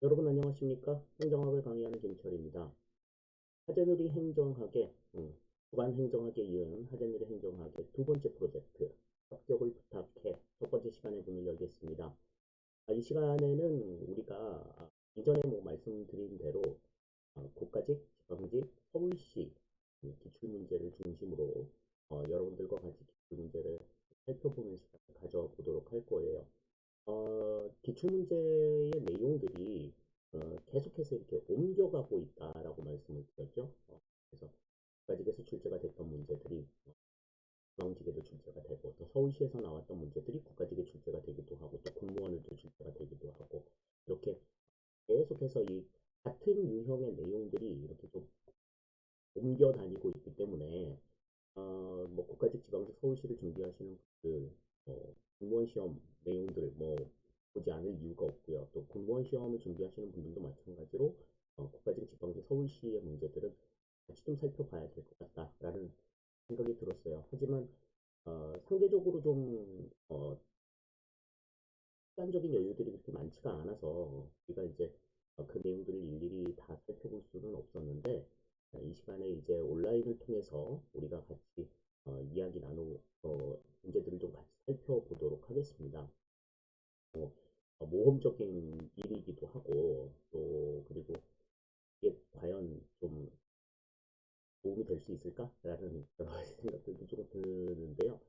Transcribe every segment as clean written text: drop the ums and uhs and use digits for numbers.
여러분 안녕하십니까? 행정학을 강의하는 김철입니다. 하재누리 행정학의 주간 행정학에 이은 하재누리 행정학의 두 번째 프로젝트 합격을 부탁해 첫 번째 시간에 문을 열겠습니다. 이 시간에는 우리가 이전에 말씀드린 대로 국가직, 지방직, 서울시 기출문제를 중심으로 여러분들과 같이 기출문제를 살펴보는 시간을 가져보도록 할 거예요. 기출문제의 내용들이 계속해서 이렇게 옮겨가고 있다라고 말씀을 드렸죠. 그래서 국가직에서 출제가 됐던 문제들이 지방직에도 출제가 되고 또 서울시에서 나왔던 문제들이 국가직에 출제가 되기도 하고 또 공무원에도 출제가 되기도 하고 이렇게 계속해서 이 같은 유형의 내용들이 이렇게 좀 옮겨 다니고 있기 때문에 국가직, 지방직, 서울시를 준비하시는 분들 공무원 시험 내용들 보지 않을 이유가 없고요. 또 공무원 시험을 준비하시는 분들도 마찬가지로 국가직, 지방직, 서울시의 문제들은 같이 좀 살펴봐야 될 것 같다라는 생각이 들었어요. 하지만 상대적으로 좀 시간적인 여유들이 그렇게 많지가 않아서 우리가 이제 그 내용들을 일일이 다 살펴볼 수는 없었는데 이 시간에 이제 온라인을 통해서 우리가 같이 이야기 나누고 문제들을 좀 같이 살펴보도록 하겠습니다. 모험적인 일이기도 하고 또 그리고 이게 과연 좀 도움이 될 수 있을까라는 여러 가지 생각들도 조금 드는데요.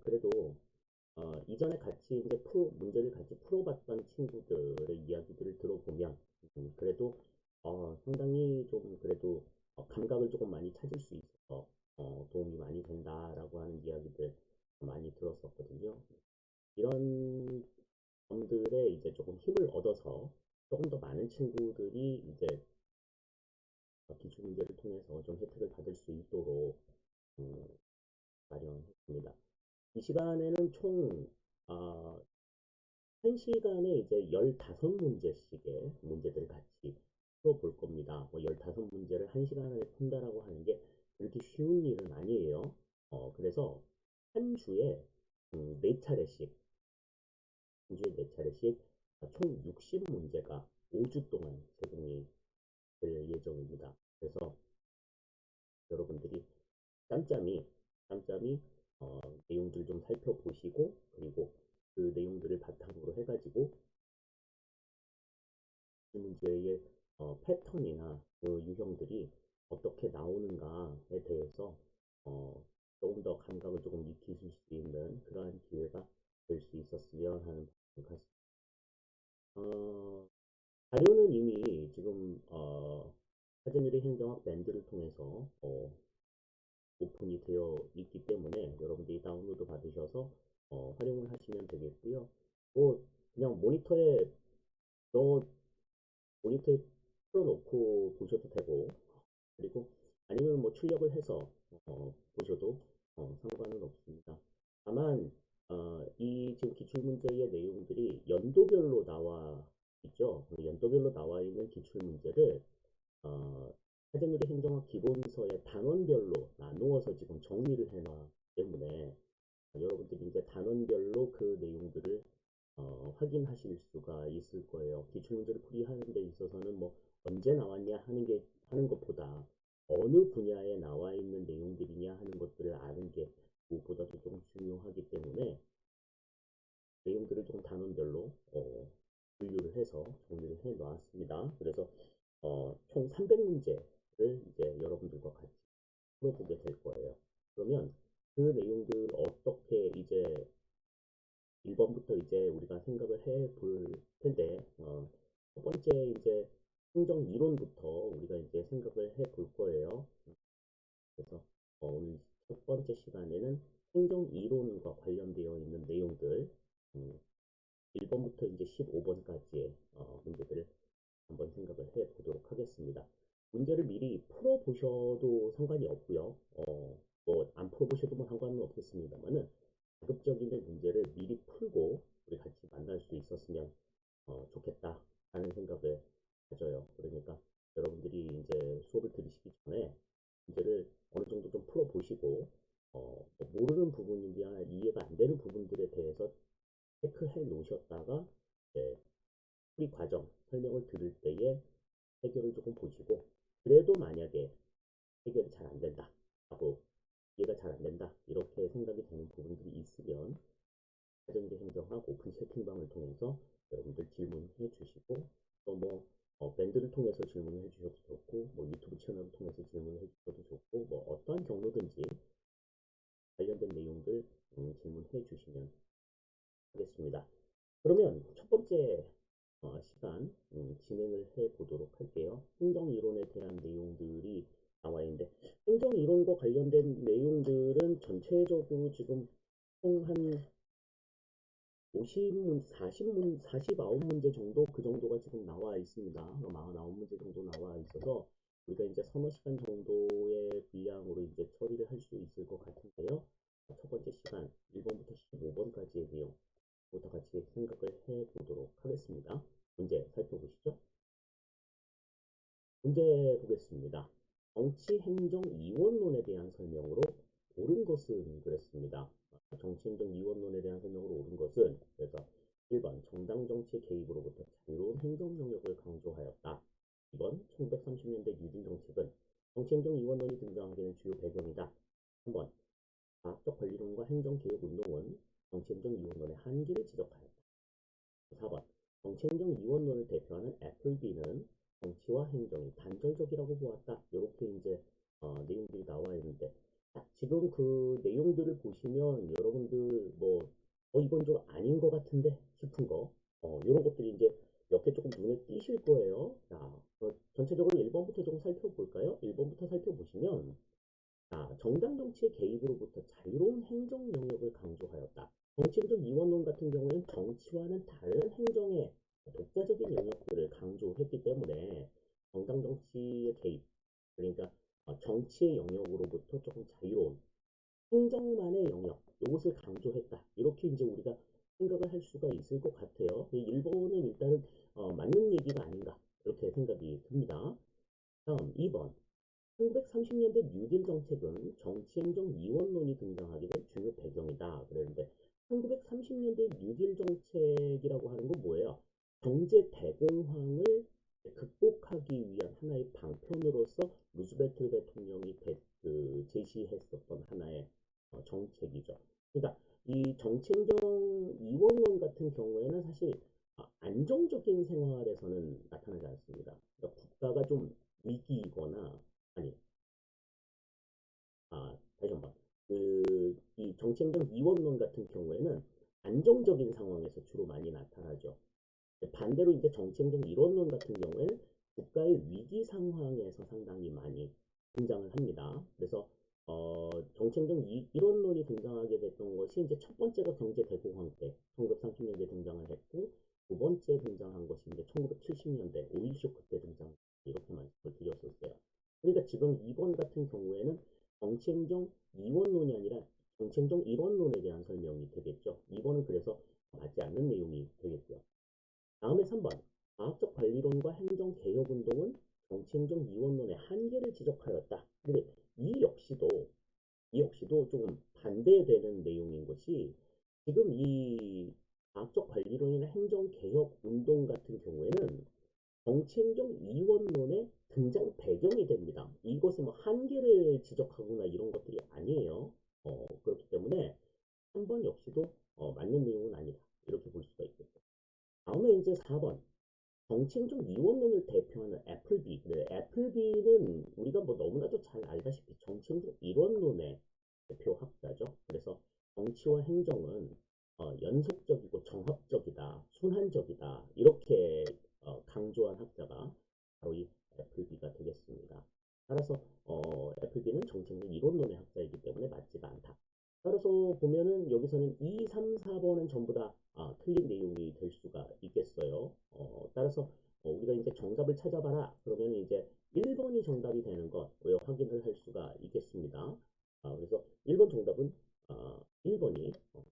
그래도 이전에 같이 이제 문제를 같이 풀어봤던 친구들의 이야기들을 들어보면 그래도 상당히 좀 그래도 감각을 조금 많이 찾을 수 있어서 도움이 많이 된다라고 하는 이야기들 많이 들었었거든요. 이런 점들에 이제 조금 힘을 얻어서 조금 더 많은 친구들이 이제 기출 문제를 통해서 좀 혜택을 받을 수 있도록 음, 마련했습니다. 이 시간에는 총 어, 1시간에 이제 15문제씩의 문제들을 같이 풀어볼 겁니다. 15문제를 1시간 안에 푼다라고 하는 게 그렇게 쉬운 일은 아니에요. 그래서 한 주에 4차례씩, 한 주에 4차례씩 총 60문제가 5주 동안 제공이 될 예정입니다. 그래서 여러분들이 짬짬이 내용들 좀 살펴보시고 그리고 그 내용들을 바탕으로 해가지고 이 문제의 패턴이나 그 유형들이 어떻게 나오는가에 대해서 어, 조금 더 감각을 조금 익히실 수 있는 그러한 기회가 될 수 있었으면 하는 바람 같습니다. 어, 자료는 이미 지금 하재누리 행정학 밴드를 통해서 오픈이 되어 있기 때문에 여러분들이 다운로드 받으셔서 활용을 하시면 되겠고요. 그냥 넣어 모니터에 틀어놓고 보셔도 되고 그리고 아니면 출력을 해서 보셔도 상관은 없습니다. 다만 이 지금 기출문제의 내용들이 연도별로 나와 있죠. 연도별로 나와 있는 기출문제를 하재누리 행정학 기본서의 단원별로 나누어서 지금 정리를 해놨기 때문에 여러분들이 이제 단원별로 그 내용들을 확인하실 수가 있을 거예요. 기출문제를 풀이하는 데 있어서는 언제 나왔냐 하는 것보다 어느 분야에 나와 있는 내용들이냐 하는 것들을 아는 게 무엇보다도 좀 중요하기 때문에 내용들을 좀 단원별로 분류를 해서 정리를 해 놨습니다. 그래서 총 300문제를 이제 여러분들과 같이 풀어보게 될 거예요. 그러면 그 내용들 어떻게 이제 1번부터 이제 우리가 생각을 해 볼 텐데, 첫 번째 이제 행정 이론부터 우리가 이제 생각을 해 볼 거예요. 그래서 오늘 첫 번째 시간에는 행정 이론과 관련되어 있는 내용들, 1번부터 이제 15번까지의 문제들을 한번 생각을 해 보도록 하겠습니다. 문제를 미리 풀어보셔도 상관이 없고요. 안 풀어보셔도 상관은 없겠습니다만은 가급적인 문제를 미리 풀고 우리 같이 만날 수 있었으면 좋겠다라는 생각을 가져요. 그러니까 여러분들이 이제 수업을 들으시기 전에 문제를 어느 정도 좀 풀어보시고 모르는 부분이나 이해가 안 되는 부분들에 대해서 체크해 놓으셨다가 이제 풀이 과정 설명을 들을 때에 해결을 조금 보시고, 그래도 만약에 해결이 잘 안 된다 하고 이해가 잘 안 된다 이렇게 생각이 되는 부분들이 있으면 사전제 행정학 오픈 채팅방을 통해서 여러분들 질문해 주시고, 또 뭐 밴드를 통해서 질문을 해 주셔도 좋고, 뭐 유튜브 채널을 통해서 질문을 해 주셔도 좋고, 뭐 어떠한 경로든지 관련된 내용들 질문해 주시면 하겠습니다. 그러면 첫 번째 시간 진행을 해 보도록 할게요. 행정이론에 대한 내용들이 나와 있는데, 행정이론과 관련된 내용들은 전체적으로 지금 총 한 50문, 40문, 49문제 정도, 그 정도가 지금 나와 있습니다. 49문제 정도 나와 있어서 우리가 이제 서너 시간 정도의 분량으로 이제 처리를 할 수 있을 것 같은데요. 첫 번째 시간 1번부터 15번까지의 내용부터 같이 생각을 해 보도록 하겠습니다. 문제 살펴보시죠. 문제 보겠습니다. 정치, 행정, 이원론에 대한 설명으로 옳은 것은 그랬습니다. 정치, 행정, 이원론에 대한 설명으로 옳은 것은, 그래서 1번 정당 정치 개입으로부터 자유로운 행정 영역을 강조하였다. 2번 1930년대 뉴딜 정책은 정치, 행정, 이원론이 등장하게 된 주요 배경이다. 3번 과학적 권리론과 행정 개혁 운동은 정치, 행정, 이원론의 한계를 지적하였다. 4번 정치행정 이원론을 대표하는 애플비는 정치와 행정이 단절적이라고 보았다. 이렇게 이제 내용들이 나와 있는데, 지금 그 내용들을 보시면 여러분들 뭐 이건 좀 아닌 것 같은데 싶은 거 이런 것들이 이제 몇 개 조금 눈에 띄실 거예요. 자, 전체적으로 1번부터 조금 살펴볼까요? 1번부터 살펴보시면, 정당 정치의 개입으로부터 자유로운 행정 영역을 강조하였다. 정치적 이원론 같은 경우에는 정치와는 다른 행정의 독자적인 영역들을 강조했기 때문에 정당 정치의 개입, 그러니까 정치의 영역으로부터 조금 자유로운 행정만의 영역, 이것을 강조했다. 이렇게 이제 우리가 생각을 할 수가 있을 것 같아요. 이 1번은 일단은 맞는 얘기가 아닌가 이렇게 생각이 듭니다. 다음 2번 1930년대 뉴딜 정책은 정치행정 이원론이 등장하게 된 주요 배경이다. 그랬는데 1930년대 뉴딜 정책이라고 하는 건 뭐예요? 경제 대공황을 극복하기 위한 하나의 방편으로서 루즈벨트 대통령이 제시했었던 하나의 정책이죠. 그러니까 이 정치행정 이원론 같은 경우에는 사실 안정적인 생활에서는 나타나지 않습니다. 그러니까 국가가 좀 위기이거나, 아니, 다시 한번. 이 정치행정 이원론 같은 경우에는 안정적인 상황에서 주로 많이 나타나죠. 반대로 이제 정치행정 이원론 같은 경우에는 국가의 위기 상황에서 상당히 많이 등장을 합니다. 그래서 정치행정 이론론이 등장하게 됐던 것이 이제 첫 번째가 경제 대공황 때 1930년대 등장을 했고, 두 번째 등장한 것이 이제 1970년대 오일 쇼크 때 등장, 이렇게 말씀을 드렸었어요. 그러니까 지금 2번 같은 경우에는 정치행정 이원론이 아니라 정치행정 이론론에 대한 설명이 되겠죠. 2번은 그래서 맞지 않는 내용이 되겠고요. 다음에 3번 과학적 관리론과 행정개혁운동은 정치행정 이원론의 한계를 지적하였다. 근데 이 역시도 조금 반대되는 내용인 것이, 지금 이 과학적 관리론이나 행정개혁운동 같은 경우에는 정치행정 이원론의 등장 배경이 됩니다. 이것은 뭐 한계를 지적하거나 이런 것들이 아니에요. 그렇기 때문에 3번 역시도 맞는 내용은 아니다. 이렇게 볼 수가 있겠죠. 다음에 이제 4번 정치행정 이원론을 대표하는 애플비. 네, 애플비는 우리가 뭐 너무나도 잘 알다시피 정치행정 이원론의 대표학자죠. 그래서 정치와 행정은 연속적이고 정합적이다, 순환적이다, 이렇게 강조한 학자가 바로 이 애플비가 되겠습니다. 따라서 애플비는 정치행정 이론론의 학자이기 때문에 맞지가 않다. 따라서 보면은 여기서는 2, 3, 4번은 전부 다 틀린 내용이 될 수가 있겠어요. 따라서 우리가 이제 정답을 찾아봐라 그러면 이제 1번이 정답이 되는 것 확인을 할 수가 있겠습니다. 그래서 1번 정답은 1번이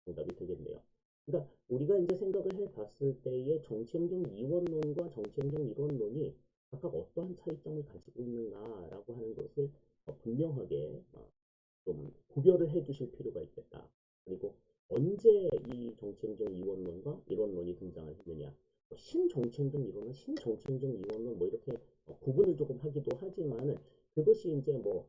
정답이 되겠네요. 그러니까 우리가 이제 생각을 해 봤을 때의 정치행정 이원론과 정치행정 이론론이 각각 어떠한 차이점을 가지고 있는가라고 하는 것을 분명하게 좀 구별을 해 두실 필요가 있겠다. 그리고 언제 이 정치행정 이원론과 이론론이 등장을 했느냐. 신정체적 이론은 신정체적 이론은 뭐 이렇게 구분을 조금 하기도 하지만은 그것이 이제 뭐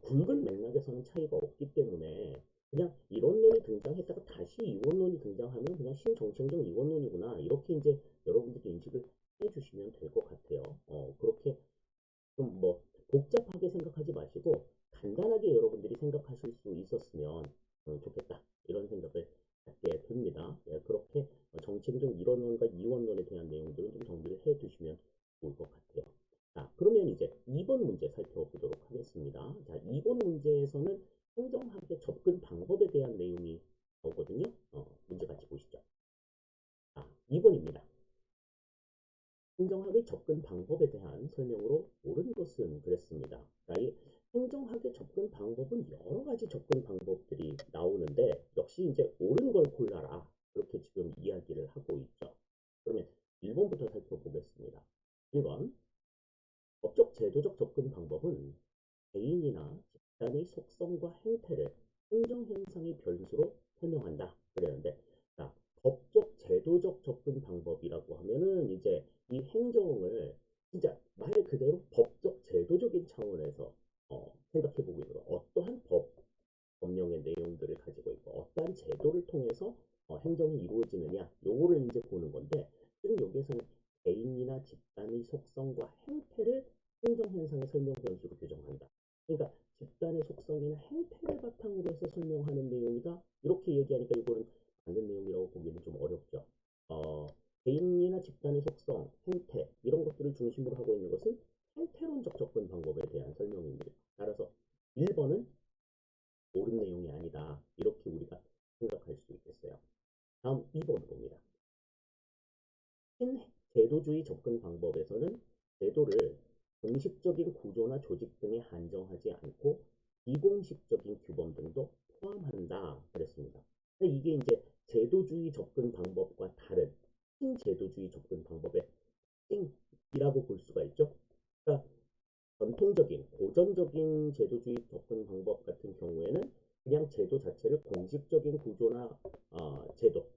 굵은 맥락에서는 차이가 없기 때문에 그냥 이론론이 등장했다가 다시 이원론이 등장하면 그냥 신정체적 이원론이구나 이렇게 이제 여러분들이 인식을 해주시면 될 것 같아요. 그렇게 좀 뭐 복잡하게 생각하지 마시고 간단하게 여러분들이 생각하실 수 있었으면 좋겠다 이런 생각을 갖게 됩니다. 예, 그렇게 정책적 이론론과 이원론에 대한 내용들은 좀 정리를 해 두시면 좋을 것 같아요. 자, 그러면 이제 2번 문제 살펴보도록 하겠습니다. 자, 2번 문제에서는 행정학의 접근 방법에 대한 내용이 나오거든요. 문제 같이 보시죠. 자, 2번입니다. 행정학의 접근 방법에 대한 설명으로 옳은 것은 그랬습니다. 이 행정학의 접근 방법은 여러 가지 접근 방법들이 나오는데 역시 이제 옳은 걸 골라라 그렇게 지금 이야기를 하고 있죠. 그러면 1번부터 살펴보겠습니다. 1번 법적 제도적 접근 방법은 개인이나 집단의 속성과 행태를 행정현상의 변수로 설명한다. 그랬는데, 자, 법적 제도적 접근 방법이라고 하면은 이제 이 행정을 진짜 말 그대로 법적 제도적인 차원에서 생각해 보고 있는 거. 어떠한 법령의 내용들을 가지고 있고 어떠한 제도를 통해서 행정이 이루어지느냐 요거를 이제 보는 건데 지금 여기에서는 개인이나 집단의 속성과 행태를 행정현상의 설명 변수로 규정한다. 그러니까 집단의 속성이나 행태를 바탕으로 해서 설명하는 내용이다. 이렇게 얘기하니까 이거는 맞는 내용이라고 보기는 좀 어렵죠. 어, 개인이나 집단의 속성, 행태 이런 것들을 중심으로 하고 있는 것은 행태론적 접근 방법에 대한 설명입니다. 따라서 1번은 옳은 내용이 아니다. 이렇게 우리가 생각할 수 있겠어요. 다음 2번 봅니다. 신제도주의 접근 방법에서는 제도를 공식적인 구조나 조직 등에 한정하지 않고 비공식적인 규범 등도 포함한다. 그랬습니다. 이게 이제 제도주의 접근 방법과 다른 신제도주의 접근 방법의 특징이라고 볼 수가 있죠. 그러니까 전통적인 고전적인 제도주의 접근 방법 같은 경우에는 그냥 제도 자체를 공식적인 구조나 제도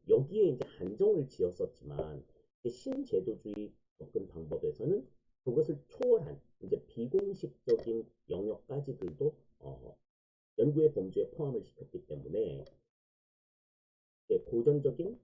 여기에 이제 한정을 지었었지만 신제도주의 접근 방법에서는 그것을 초월한 이제 비공식적인 영역까지들도 연구의 범주에 포함을 시켰기 때문에 고전적인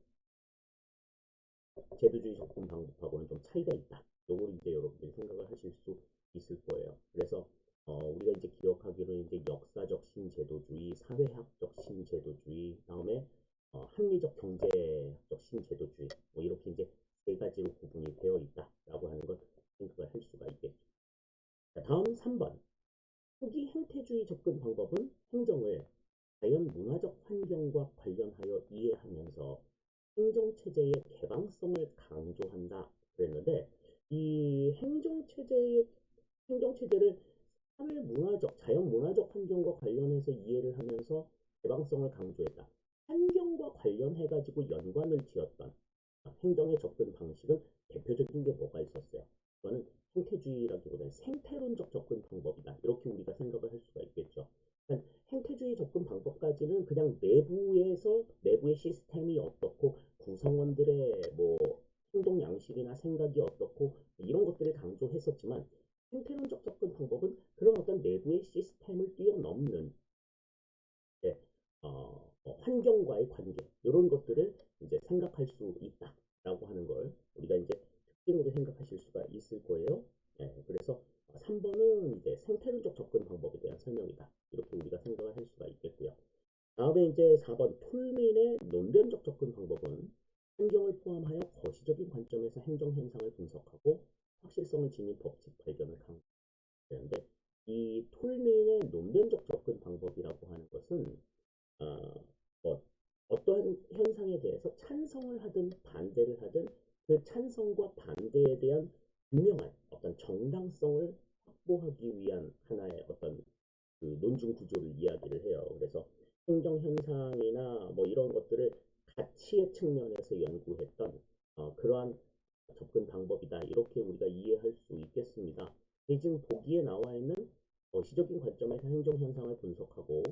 제도주의 접근 방법하고는 좀 차이가 있다. 요걸 이제 여러분들이 생각을 하실 수 있을 거예요. 그래서 우리가 이제 기억하기로는 이제 역사적 신제도주의, 사회학적 신제도주의, 다음에 합리적 경제학적 신제도주의, 뭐 이렇게 이제 세 가지로 구분이 되어 있다라고 하는 걸 생각을 할 수가 있겠죠. 자, 다음 3번. 후기 행태주의 접근 방법은 행정을 자연 문화적 환경과 관련하여 이해하면서 행정체제의 개방성을 강조한다 그랬는데 이 행정체제를 사회 문화적, 자연 문화적 환경과 관련해서 이해를 하면서 개방성을 강조했다. 환경과 관련해가지고 연관을 지었던 행정의 접근 방식은 대표적인 게 뭐가 있었어요? 그거는 생태주의라기보다는 생태론적 접근 방법이다. 이렇게 우리가 생각을 할 수가 있겠죠. 그러니까 행태주의 접근 방법까지는 그냥 내부에서 내부의 시스템이 어떻고 구성원들의 뭐 행동 양식이나 생각이 어떻고 이런 것들을 강조했었지만 생태론적 접근 방법은 그런 어떤 내부의 시스템을 뛰어넘는 네, 환경과의 관계 이런 것들을 이제 생각할 수 있다라고 하는 걸 우리가 이제 특징으로 생각하실 수가 있을 거예요. 네, 그래서 3번은 이제 생태론적 접근 방법에 대한 설명이다. 이렇게 우리가 생각을 할 수가 있겠고요. 다음에 이제 4번 툴민의 논변적 접근 방법은 환경을 포함하여 거시적인 관점에서 행정 현상을 분석하고 확실성을 지닌 법칙 발견을 강조하는데 이 툴민의 논변적 접근 방법이라고 하는 것은 어, 뭐 어떠한 현상에 대해서 찬성을 하든 반대를 하든 그 찬성과 반대에 대한 분명한 어떤 정당성을 확보하기 위한 하나의 어떤 그 논증 구조를 이야기를 해요. 그래서 행정 현상이나 뭐 이런 것들을 가치의 측면에서 연구했던 그러한 접근 방법이다. 이렇게 우리가 이해할 수 있겠습니다. 지금 보기에 나와 있는 시적인 관점에서 행정 현상을 분석하고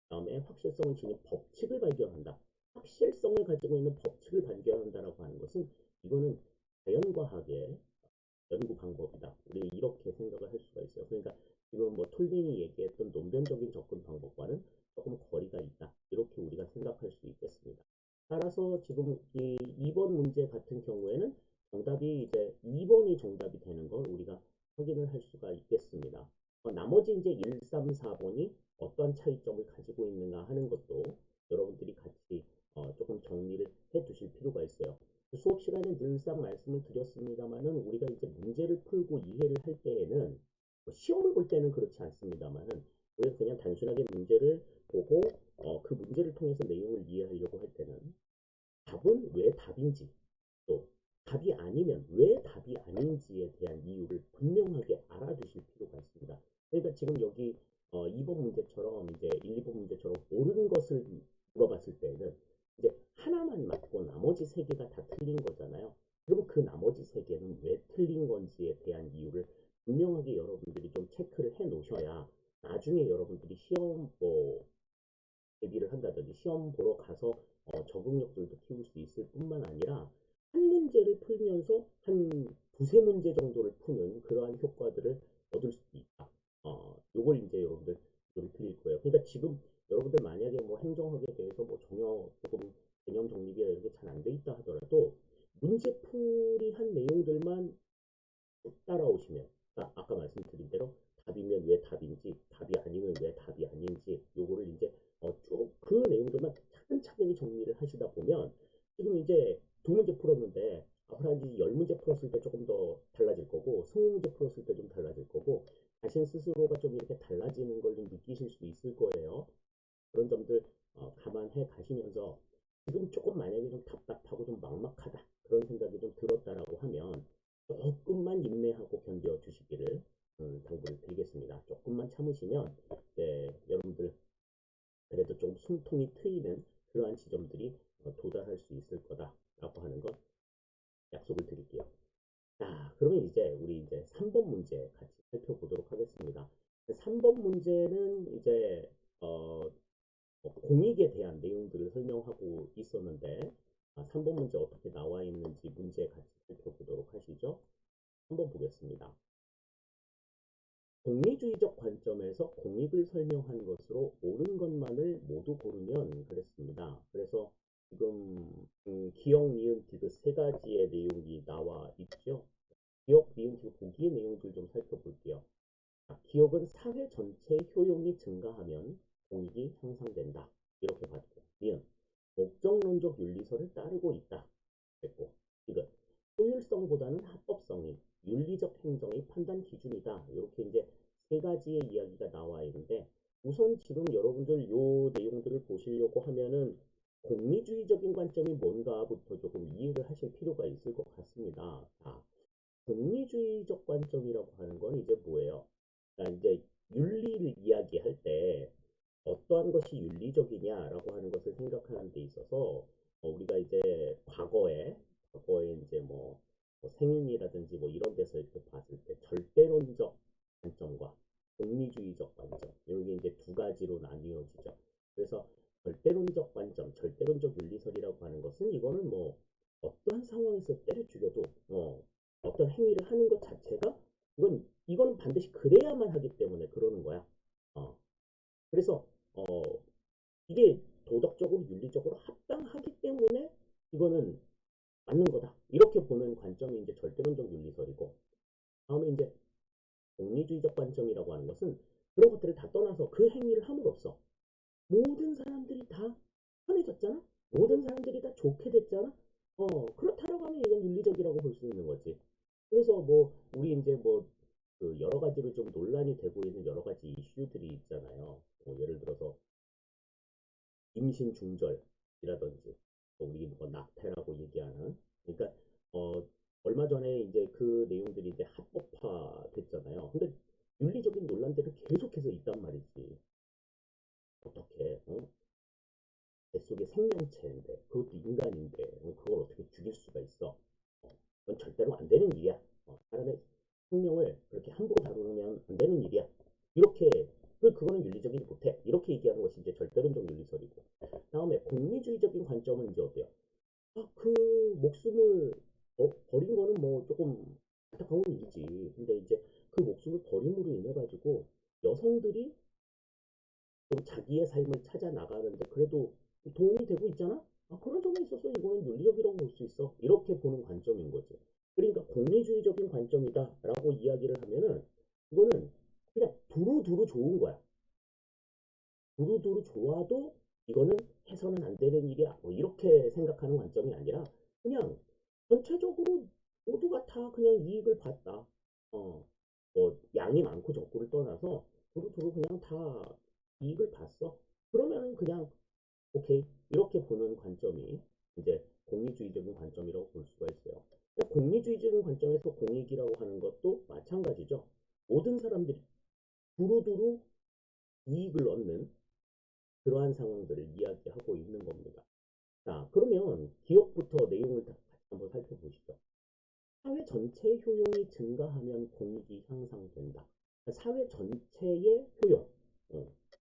다음에 확실성을 지닌 법칙을 발견한다. 확실성을 가지고 있는 법칙을 발견한다라고 하는 것은 이거는 자연과학의 연구 방법이다. 우리 이렇게 생각을 할 수가 있어요. 그러니까 지금 뭐 톨빈이 얘기했던 논변적인 접근 방법과는 조금 거리가 있다. 이렇게 우리가 생각할 수 있겠습니다. 따라서 지금 이 2번 문제 같은 경우에는 정답이 이제 2번이 정답이 되는 걸 우리가 확인을 할 수가 있겠습니다. 나머지 이제 1, 3, 4번이 어떤 차이점을 가지고 있는가 하는 것도 여러분들이 같이 조금 정리를 해 두실 필요가 있어요. 수업 시간에 늘상 말씀을 드렸습니다만은 우리가 이제 문제를 풀고 이해를 할 때에는 시험을 볼 때는 그렇지 않습니다만은 우리가 그냥 단순하게 문제를 보고 그 문제를 통해서 내용을 이해하려고 할 때는 답은 왜 답인지 또 답이 아니면 왜 답이 아닌지에 대한 이유를 분명하게 알아두실 필요가 있습니다. 그러니까 지금 여기 2번 문제처럼 이제 1, 2번 문제처럼 옳은 것을 물어봤을 때는 이제 하나만 맞고 나머지 세 개가 다 틀린 거잖아요. 그러면 그 나머지 세 개는 왜 틀린 건지에 대한 이유를 분명하게 여러분들이 좀 체크를 해 놓으셔야 나중에 여러분들이 시험 대비를 한다든지 시험 보러 가서 적응력들도 키울 수 있을 뿐만 아니라 한 문제를 풀면서 한 두세 문제 정도를 푸는 그러한 효과들을 얻을 수도 있다. 요걸 이제 여러분들 를 드릴 거예요. 그러니까 지금 여러분들 만약에 뭐 행정학에 대해서 뭐 전혀 조금 개념 정립이나 이런 게 잘 안 돼 있다 하더라도 문제풀이 한 내용들만 따라오시면 아까 말씀드린 대로 답이면 왜 답인지 답이 아니면 왜 답이 아닌지 요거를 이제 쭉 그 내용들만 차근차근히 정리를 하시다 보면 지금 이제 두 문제 풀었는데 앞으로 한 10문제 풀었을 때 조금 더 달라질 거고 20문제 풀었을 때 좀 달라질 거고 자신 스스로가 좀 이렇게 달라지는 걸 좀 느끼실 수 있을 거예요. 그런 점들 감안해 가시면서 지금 조금 만약에 좀 답답하고 좀 막막하다 그런 생각이 좀 들었다라고 하면 조금만 인내하고 견뎌 주시기를 당부를 드리겠습니다. 조금만 참으시면 여러분들 그래도 좀 숨통이 트이는 그러한 지점들이 도달할 수 있을 거다라고 하는 것 약속을 드릴게요. 자, 그러면 이제 우리 이제 3번 문제 같이 살펴보도록 하겠습니다. 3번 문제는 이제 공익에 대한 내용들을 설명하고 있었는데 3번 문제 어떻게 나와 있는지 문제 같이 살펴보도록 하시죠. 한번 보겠습니다. 공리주의적 관점에서 공익을 설명한 것으로 옳은 것만을 모두 고르면 그랬습니다. 그래서 지금 기억, 니은, 디귿 세 가지의 내용이 나와 있죠. 기억, 니은, 디귿 보기의 내용들 좀 살펴볼게요. 기억은 사회 전체의 효용이 증가하면 공익이 향상된다. 이렇게 봤고, 니은 목적론적 윤리설을 따르고 있다. 됐고, 디귿 효율성보다는 합법성이 윤리적 행정의 판단 기준이다. 이렇게 이제 세 가지의 이야기가 나와 있는데 우선 지금 여러분들 요 내용들을 보시려고 하면은 공리주의적인 관점이 뭔가부터 조금 이해를 하실 필요가 있을 것 같습니다. 자, 공리주의적 관점이라고 하는 건 이제 뭐예요? 그러니까 이제 윤리를 이야기할 때 어떠한 것이 윤리적이냐라고 하는 것을 생각하는 데 있어서 우리가 이제 과거에 이제 뭐 생윤이라든지 뭐 이런 데서 이렇게 봤을 때 절대론적 관점과 공리주의적 관점 이게 이제 두 가지로 나뉘어지죠. 그래서 절대론적 관점, 절대론적 윤리설이라고 하는 것은 이거는 뭐 어떠한 상황에서 때려 죽여도 어떤 행위를 하는 것 자체가 이건 반드시 그래야만 하기 때문에 그러는 거야. 그래서 어, 이게 도덕적으로 윤리적으로 합당하기 때문에 이거는 맞는 거다. 이렇게 보는 관점이 이제 절대론적 윤리설이고 다음에 이제 공리주의적 관점이라고 하는 것은 그런 것들을 다 떠나서 그 행위를 함으로써 모든 사람들이 다 편해졌잖아. 모든 사람들이 다 좋게 됐잖아. 그렇다라고 하면 이건 윤리적이라고 볼 수 있는 거지. 그래서 뭐 우리 이제 그 여러 가지로 좀 논란이 되고 있는 여러 가지 이슈들이 있잖아요. 예를 들어서 임신 중절이라든지 또 우리 뭐 낙태라고 얘기하는 그러니까 얼마 전에 이제 그 내용들이 이제 합법화 됐잖아요. 근데 윤리적인 논란들이 계속해서 있단 말이지. 어떻게 뱃속의 생명체인데 그것도 인간인데 그걸 어떻게 죽일 수가 있어? 그건 절대로 안 되는 일이야. 사람의 생명을 그렇게 함부로 다루면 안 되는 일이야. 이렇게 그거는 윤리적이지 못해. 이렇게 얘기하는 것이 이제 절대론적 윤리설이고 다음에 공리주의적인 관점 관점은 이제 어때요? 그 목숨을 버린 거는 뭐 조금 안타까운 일이지. 근데 이제 그 목숨을 버림으로 인해 가지고 여성들이 좀 자기의 삶을 찾아 나가는데 그래도 도움이 되고 있잖아? 그런 점에 있어서 이거는 윤리적이라고 볼 수 있어. 이렇게 보는 관점인 거지. 그러니까 공리주의적인 관점이다라고 이야기를 하면은 이거는 그냥 두루두루 좋은 거야. 두루두루 좋아도 이거는 해서는 안 되는 일이야. 뭐 이렇게 생각하는 관점이 아니라 그냥 전체적으로 모두가 다 그냥 이익을 봤다. 뭐 양이 많고 적고를 떠나서 두루두루 그냥 다 이익을 봤어. 그러면 그냥 오케이 이렇게 보는 관점이 이제 공리주의적인 관점이라고 볼 수가 있어요. 공리주의적인 관점에서 공익이라고 하는 것도 마찬가지죠. 모든 사람들이 두루두루 이익을 얻는 그러한 상황들을 이야기하고 있는 겁니다. 자, 그러면 기업부터 내용을 같이 한번 살펴보시죠. 사회 전체의 효용이 증가하면 공익이 향상된다. 사회 전체의 효용,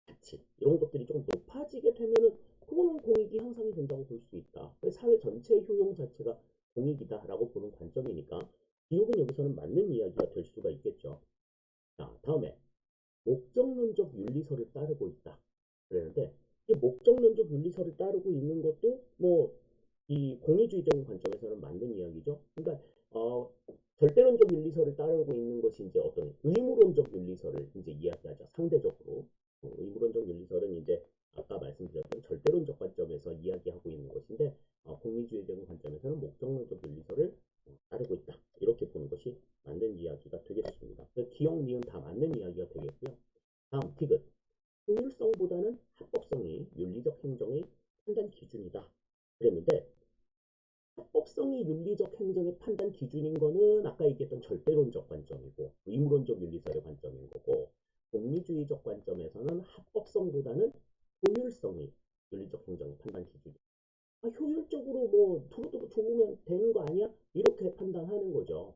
가치 이런 것들이 좀 높아지게 되면은 그거는 공익이 향상이 된다고 볼 수 있다. 사회 전체의 효용 자체가 공익이다라고 보는 관점이니까 기업은 여기서는 맞는 이야기가 될 수가 있겠죠. 자, 다음에 목적론적 윤리서를 따르고 있다. 그랬는데 이 목적론적 윤리서를 따르고 있는 것도 뭐 이 공리주의적인 관점에서는 맞는 이야기죠. 그러니까 절대론적 윤리서를 따르고 있는 것이 이제 어떤 의무론적 윤리서를 이제 이야기하죠. 상대적으로 의무론적 윤리서는 이제 아까 말씀드렸던 절대론적 관점에서 이야기하고 있는 것인데 공리주의적인 관점에서는 목적론적 윤리서를 따르고 있다. 이렇게 보는 것이 맞는 이야기가 되겠습니다. 기억, 니은 다 맞는 이야기가 되겠고요. 다음 디귿. 효율성보다는 합법성이 윤리적 행정의 판단 기준이다. 그랬는데 합법성이 윤리적 행정의 판단 기준인 거는 아까 얘기했던 절대론적 관점이고 의무론적 윤리서의 관점인 거고 공리주의적 관점에서는 합법성보다는 효율성이 윤리적 행정의 판단 기준이다. 효율적으로 뭐 두루두루 좋으면 되는 거 아니야? 이렇게 판단하는 거죠.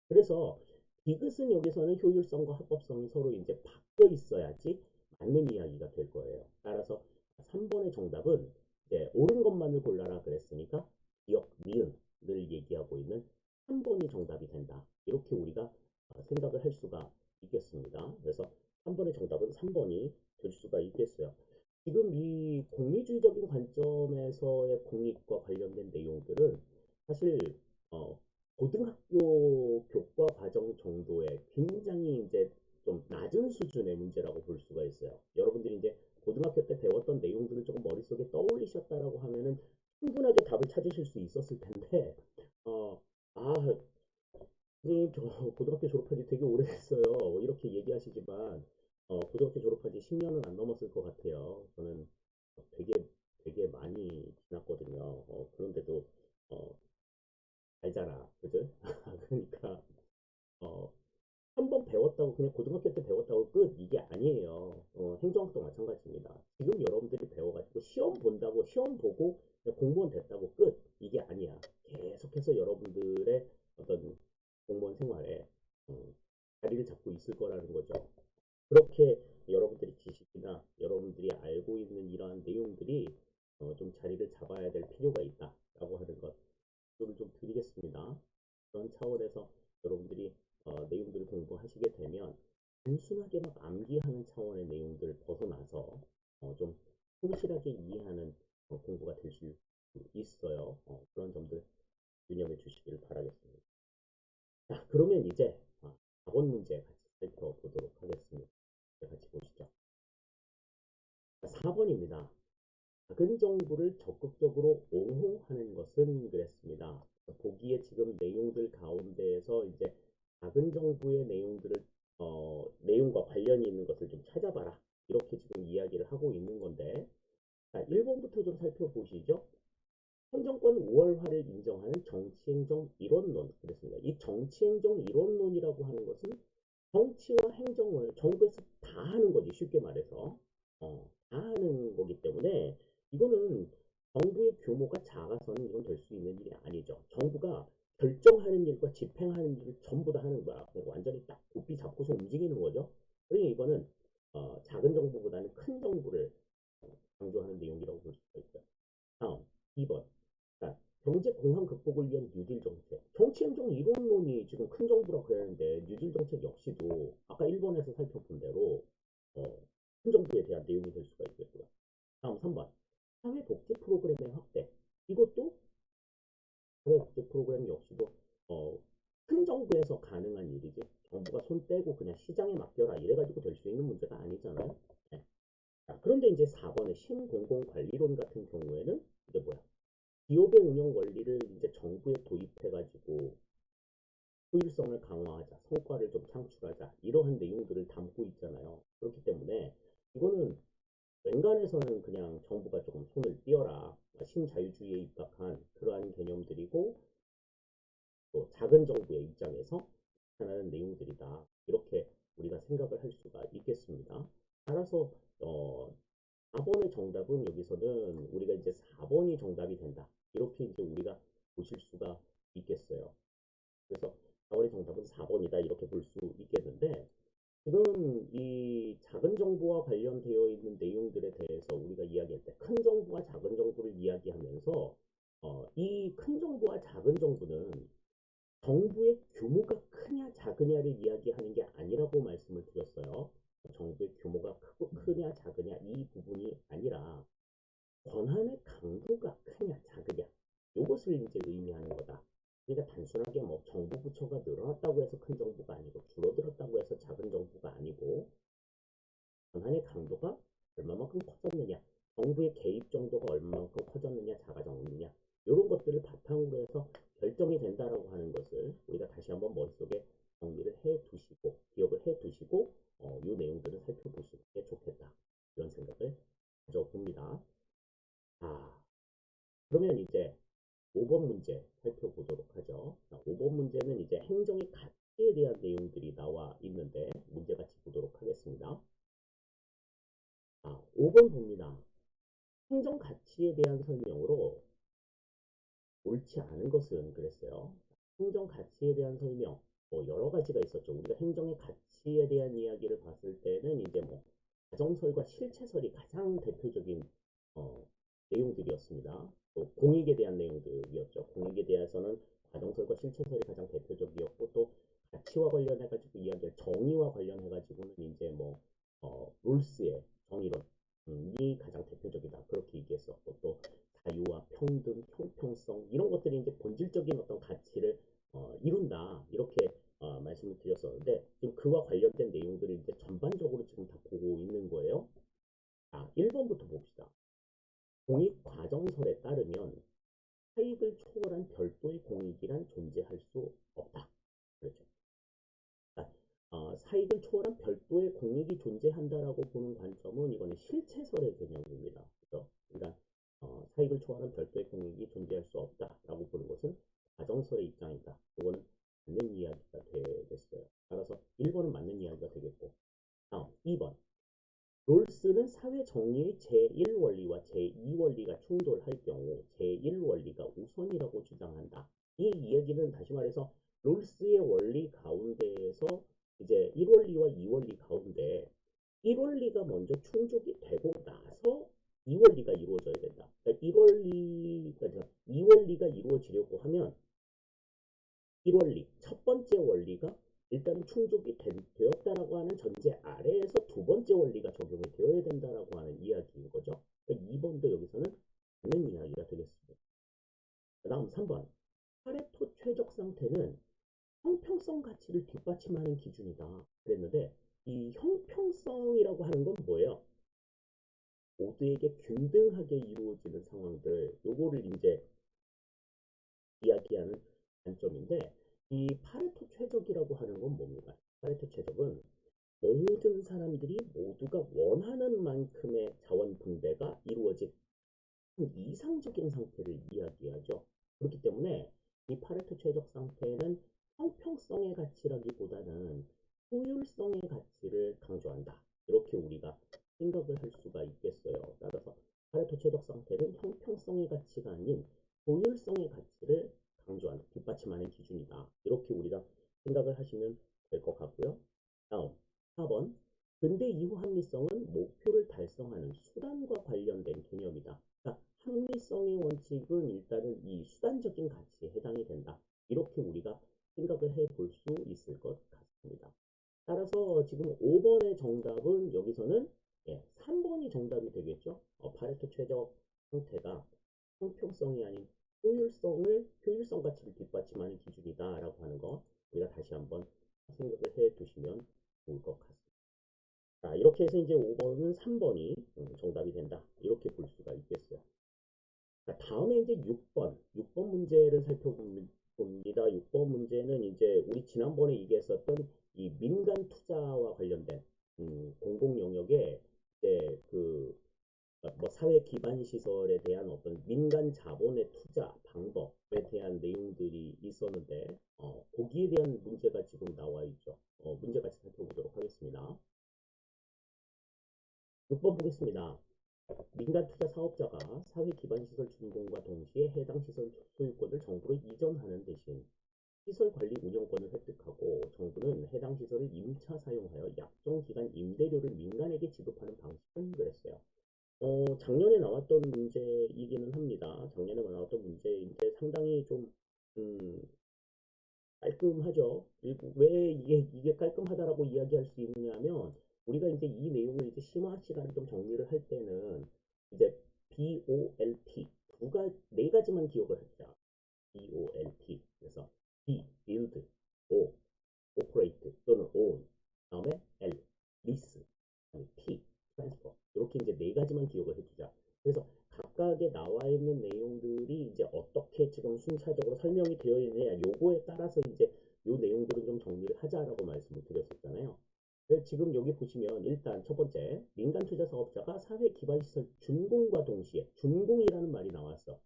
그래서 디귿은 여기서는 효율성과 합법성이 서로 이제 바뀌어 있어야지 맞는 이야기가 될 거예요. 따라서 3번의 정답은 이제 옳은 것만을 골라라 그랬으니까 기억, 니은을 얘기하고 있는 3번이 정답이 된다. 이렇게 우리가 생각을 할 수가 있겠습니다. 그래서 3번의 정답은 3번이 될 수가 있겠어요. 지금 이 공리주의적인 관점에서의 공익과 관련된 내용들은 사실 어, 고등학교 교과 과정 정도의 굉장히 이제 좀 낮은 수준의 문제라고 볼 수가 있어요. 여러분들이 이제 고등학교 때 배웠던 내용들을 조금 머릿속에 떠올리셨다라고 하면은 충분하게 답을 찾으실 수 있었을 텐데, 어, 아, 선생님, 저 고등학교 졸업한 지 되게 오래됐어요. 뭐 이렇게 얘기하시지만, 고등학교 졸업한 지 10년은 안 넘었을 것 같아요. 저는 되게, 되게 많이 지났거든요. 그런데도, 어, 알잖아. 그죠? 그러니까, 어, 한 번 배웠다고, 그냥 고등학교 때 배웠다고 끝. 이게 아니에요. 행정학도 마찬가지입니다. 지금 여러분들이 배워가지고 시험 본다고, 시험 보고 공무원 됐다고 끝. 이게 아니야. 계속해서 여러분들의 어떤 공무원 생활에 자리를 잡고 있을 거라는 거죠. 그렇게 여러분들이 지식이나 여러분들이 알고 있는 이러한 내용들이 좀 자리를 잡아야 될 필요가 있다라고 하는 것, 이거를 좀 드리겠습니다. 그런 차원에서 여러분들이 내용들을 공부하시게 되면 단순하게 막 암기하는 차원의 내용들을 벗어나서 좀 충실하게 이해하는 공부가 될 수 있어요. 그런 점들 유념해 주시기를 바라겠습니다. 자, 그러면 이제 4번 문제 같이 살펴보도록 하겠습니다. 같이 보시죠. 4번입니다. 작은 정부를 적극적으로 옹호하는 것은 그랬습니다. 보기에 지금 내용들 가운데에서 이제 작은 정부의 내용들을 내용과 관련이 있는 것을 좀 찾아봐라. 이렇게 지금 이야기를 하고 있는 건데, 자, 1번부터 좀 살펴보시죠. 행정권 우월화를 인정하는 정치행정 이론론 그랬습니다. 이 정치행정 이론론이라고 하는 것은 정치와 행정을 정부에서 다 하는 거지. 쉽게 말해서 다 하는 거기 때문에 이거는 정부의 규모가 작아서는 이건 될 수 있는 일이 아니죠. 정부가 결정하는 일과 집행하는 일을 전부 다 하는 거야. 완전히 딱 고삐 잡고서 움직이는 거죠. 그러니까 이거는 작은 정부보다는 큰 정부를 강조하는 내용이라고 볼 수가 있어요. 다음 정책, 뉴딜 정책. 정치행정 이론론이 지금 큰 정부라고 그러는데 뉴딜 정책 역시도 아까 1번에서 살펴본 대로 큰 정부에 대한 내용이 될 수가 있겠고요. 다음 3번. 사회복지 프로그램의 확대. 이것도 사회복지 프로그램 역시도 큰 정부에서 가능한 일이지. 정부가 손 떼고 그냥 시장에 맡겨라 이래가지고 될 수 있는 문제가 아니잖아요. 네. 자, 그런데 이제 4번의 신공공관리론 같은 경우에는 이제 뭐야? 기업의 운영 원리를 이제 정부에 도입해가지고 효율성을 강화하자, 성과를 좀 창출하자 이러한 내용들을 담고 있잖아요. 그렇기 때문에 이거는 웬간해서는 그냥 정부가 조금 손을 띄어라 신자유주의에 입각한 그러한 개념들이고 또 작은 정부의 입장에서 나타나는 내용들이다. 이렇게 우리가 생각을 할 수가 있겠습니다. 따라서 4번의 정답은 여기서는 우리가 이제 4번이 정답이 된다. 이렇게 이제 우리가 보실 수가 있겠어요. 그래서 4번의 정답은 4번이다. 이렇게 볼 수 있겠는데 지금 이 작은 정부와 관련되어 있는 내용들에 대해서 우리가 이야기할 때 큰 정부와 작은 정부를 이야기하면서 이 큰 정부와 작은 정부는 정부의 규모가 크냐 작으냐를 이야기하는 게 아니라고 말씀을 드렸어요. 정부의 규모가 크냐 작으냐 이 부분이 아니라 권한의 강도가 크냐 작으냐 이것을 이제 의미하는 거다. 그러니까 단순하게 뭐 정부 부처가 늘어났다고 해서 큰 정부가 아니고 줄어들었다고 해서 작은 정부가 아니고 권한의 강도가 얼마만큼 커졌느냐 정부의 개입 정도가 얼마만큼 커졌느냐 작아졌느냐 이런 것들을 바탕으로 해서 결정이 된다라고 하는 것을 우리가 다시 한번 머릿속에 정리를 해 두시고 기억을 해 두시고 이 내용들을 살펴보시는 게 좋겠다 이런 생각을 가져봅니다. 자, 그러면 이제 5번 문제 살펴보도록 하죠. 자, 5번 문제는 이제 행정의 가치에 대한 내용들이 나와 있는데 문제같이 보도록 하겠습니다. 5번 봅니다. 행정 가치에 대한 설명으로 옳지 않은 것은 그랬어요. 행정 가치에 대한 설명, 뭐 여러 가지가 있었죠. 우리가 행정의 가치에 대한 이야기를 봤을 때는 이제 뭐 가정설과 실체설이 가장 대표적인 내용들이었습니다. 또 공익에 대한 내용들이었죠. 공익에 대해서는 가정설과 실체설이 가장 대표적이었고 또 가치와 관련해가지고 이야기할 정의와 관련해가지고는 이제 뭐 롤스의 정의론이 가장 대표적이다. 그렇게 얘기했었고 또 자유와 평등, 형평성 이런 것들이 이제 본질적인 어떤 가치를 이룬다 이렇게 말씀을 드렸었는데 지금 그와 관련된 내용들을 이제 전반적으로 지금 다 보고 있는 거예요. 자, 1번부터 봅시다. 공익 과정설에 따르면 사익을 초월한 별도의 공익이란 존재할 수 없다. 그렇죠. 사익을 초월한 별도의 공익이 존재한다라고 보는 관점은 이거는 실체설의 개념입니다. 그렇죠? 그러니까 사익을 초월한 별도의 공익이 존재할 수 없다라고 보는 것은 가정설의 입장이다. 이거는 맞는 이야기가 되겠어요. 따라서 1번은 맞는 이야기가 되겠고 다음 2번 롤스는 사회 정의의 제1원리와 제2원리가 충돌할 경우 제1원리가 우선이라고 주장한다. 이 이야기는 다시 말해서 롤스의 원리 가운데에서 이제 1원리와 2원리 가운데 1원리가 먼저 충족이 되고 나서 2원리가 이루어져야 된다. 그러니까 2원리가 이루어지려고 하면 1원리, 첫 번째 원리가 일단은 충족이 되었다라고 하는 전제 아래에서 두 번째 원리가 적용이 되어야 된다라고 하는 이야기인 거죠. 그러니까 2번도 여기서는 맞는 이야기가 되겠습니다. 다음 3번. 파레토 최적 상태는 형평성 가치를 뒷받침하는 기준이다. 그랬는데 이 형평성이라고 하는 건 뭐예요? 모두에게 균등하게 이루어지는 상황들, 요거를 이제 이야기하는 관점인데 이 파레토 최적이라고 하는 건 뭡니까? 파레토 최적은 모든 사람들이 모두가 원하는 만큼의 자원 분배가 이루어진 이상적인 상태를 이야기하죠. 그렇기 때문에 이 파레토 최적 상태는 형평성의 가치라기보다는 효율성의 가치를 강조한다. 이렇게 우리가 생각을 할 수가 있겠어요. 따라서 파레토 최적 상태는 형평성의 가치가 아닌 효율성의 가치를 강조하는 뒷받침하는 기준이다. 이렇게 우리가 생각을 하시면 될 것 같고요. 다음 4번 근대 이후 합리성은 목표를 달성하는 수단과 관련된 개념이다. 그러니까 합리성의 원칙은 일단은 이 수단적인 가치에 해당이 된다. 이렇게 우리가 생각을 해 볼 수 있을 것 같습니다. 따라서 지금 5번의 정답은 여기서는 3번이 정답이 되겠죠. 파레토 최적 형태가 형평성이 아닌 효율성 가치를 뒷받침하는 기준이다라고 하는 거 우리가 다시 한번 생각을 해 두시면 좋을 것 같습니다. 자, 이렇게 해서 이제 5번은 3번이 정답이 된다. 이렇게 볼 수가 있겠어요. 자, 다음에 이제 6번 문제를 살펴봅니다. 6번 문제는 이제 우리 지난번에 얘기했었던 이 민간 투자와 관련된 공공 영역에 이제 뭐 사회 기반 시설에 대한 어떤 민간 자본의 투자 방법에 대한 내용들이 있었는데 거기에 대한 문제가 지금 나와 있죠. 문제 같이 살펴보도록 하겠습니다. 6번 보겠습니다. 민간 투자 사업자가 사회 기반 시설 준공과 동시에 해당 시설 소유권을 정부로 이전하는 대신 시설 관리 운영권을 획득하고 정부는 해당 시설을 임차 사용하여 약정 기간 임대료를 민간에게 지급하는 방식을 그랬어요. 작년에 나왔던 문제이기는 합니다. 작년에 나왔던 문제인데 상당히 좀 깔끔하죠. 그리고 왜 이게 깔끔하다라고 이야기할 수 있느냐 하면 우리가 이제 이 내용을 이제 심화 시간에 좀 정리를 할 때는 이제 BOLT 네 가지만 기억을 하자. BOLT 그래서 B build, O operate 또는 own, 다음에 L lease, T transfer 이렇게 이제 네 가지만 기억을 해두자. 그래서 각각에 나와 있는 내용들이 이제 어떻게 지금 순차적으로 설명이 되어 있느냐 요거에 따라서 이제 요 내용들을 좀 정리를 하자라고 말씀을 드렸었잖아요. 지금 여기 보시면 일단 첫 번째 민간 투자 사업자가 사회 기반 시설 준공과 동시에 준공이라는 말이 나왔어.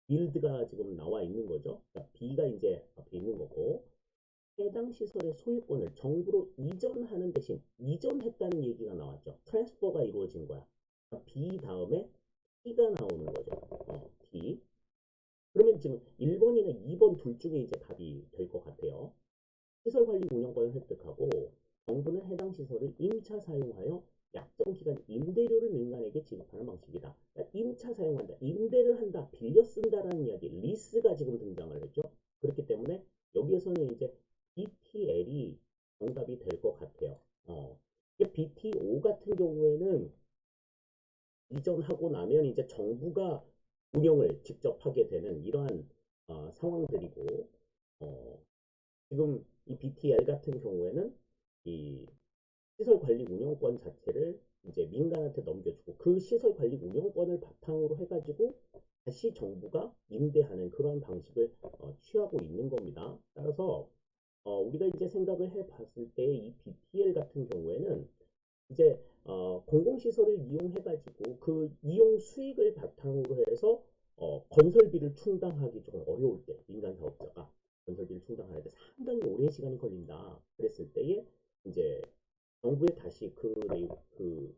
빌드가 지금 나와 있는 거죠. 그러니까 B가 이제 앞에 있는 거고 해당 시설의 소유권을 정부로 이전하는 대신 이전했다는 얘기가 나왔죠. 트랜스퍼가 이루어진 거야. 그러니까 B 다음에 T가 나오는 거죠. T. 그러면 지금 1번이나 2번 둘 중에 이제 답이 될 것 같아요. 시설 관리 운영권을 획득하고 정부는 해당 시설을 임차 사용하여 약정 기간 임대료를 민간에게 지급하는 방식이다. 그러니까 임차 사용한다, 임대를 한다, 빌려 쓴다라는 이야기, 리스가 지금 등장을 했죠. 그렇기 때문에 여기에서는 이제 BTL이 정답이 될 것 같아요. BTO 같은 경우에는 이전하고 나면 이제 정부가 운영을 직접 하게 되는 이러한 상황들이고 지금 이 BTL 같은 경우에는 이 시설 관리 운영권 자체를 이제 민간한테 넘겨주고 그 시설 관리 운영권을 바탕으로 해가지고 다시 정부가 임대하는 그런 방식을 취하고 있는 겁니다. 따라서 우리가 이제 생각을 해봤을 때 이 BTL 같은 경우에는 이제 공공시설을 이용해가지고 그 이용 수익을 바탕으로 해서 건설비를 충당하기 좀 어려울 때 민간 사업자가 건설비를 충당하는데 상당히 오랜 시간이 걸린다. 그랬을 때에 이제 정부에 다시 그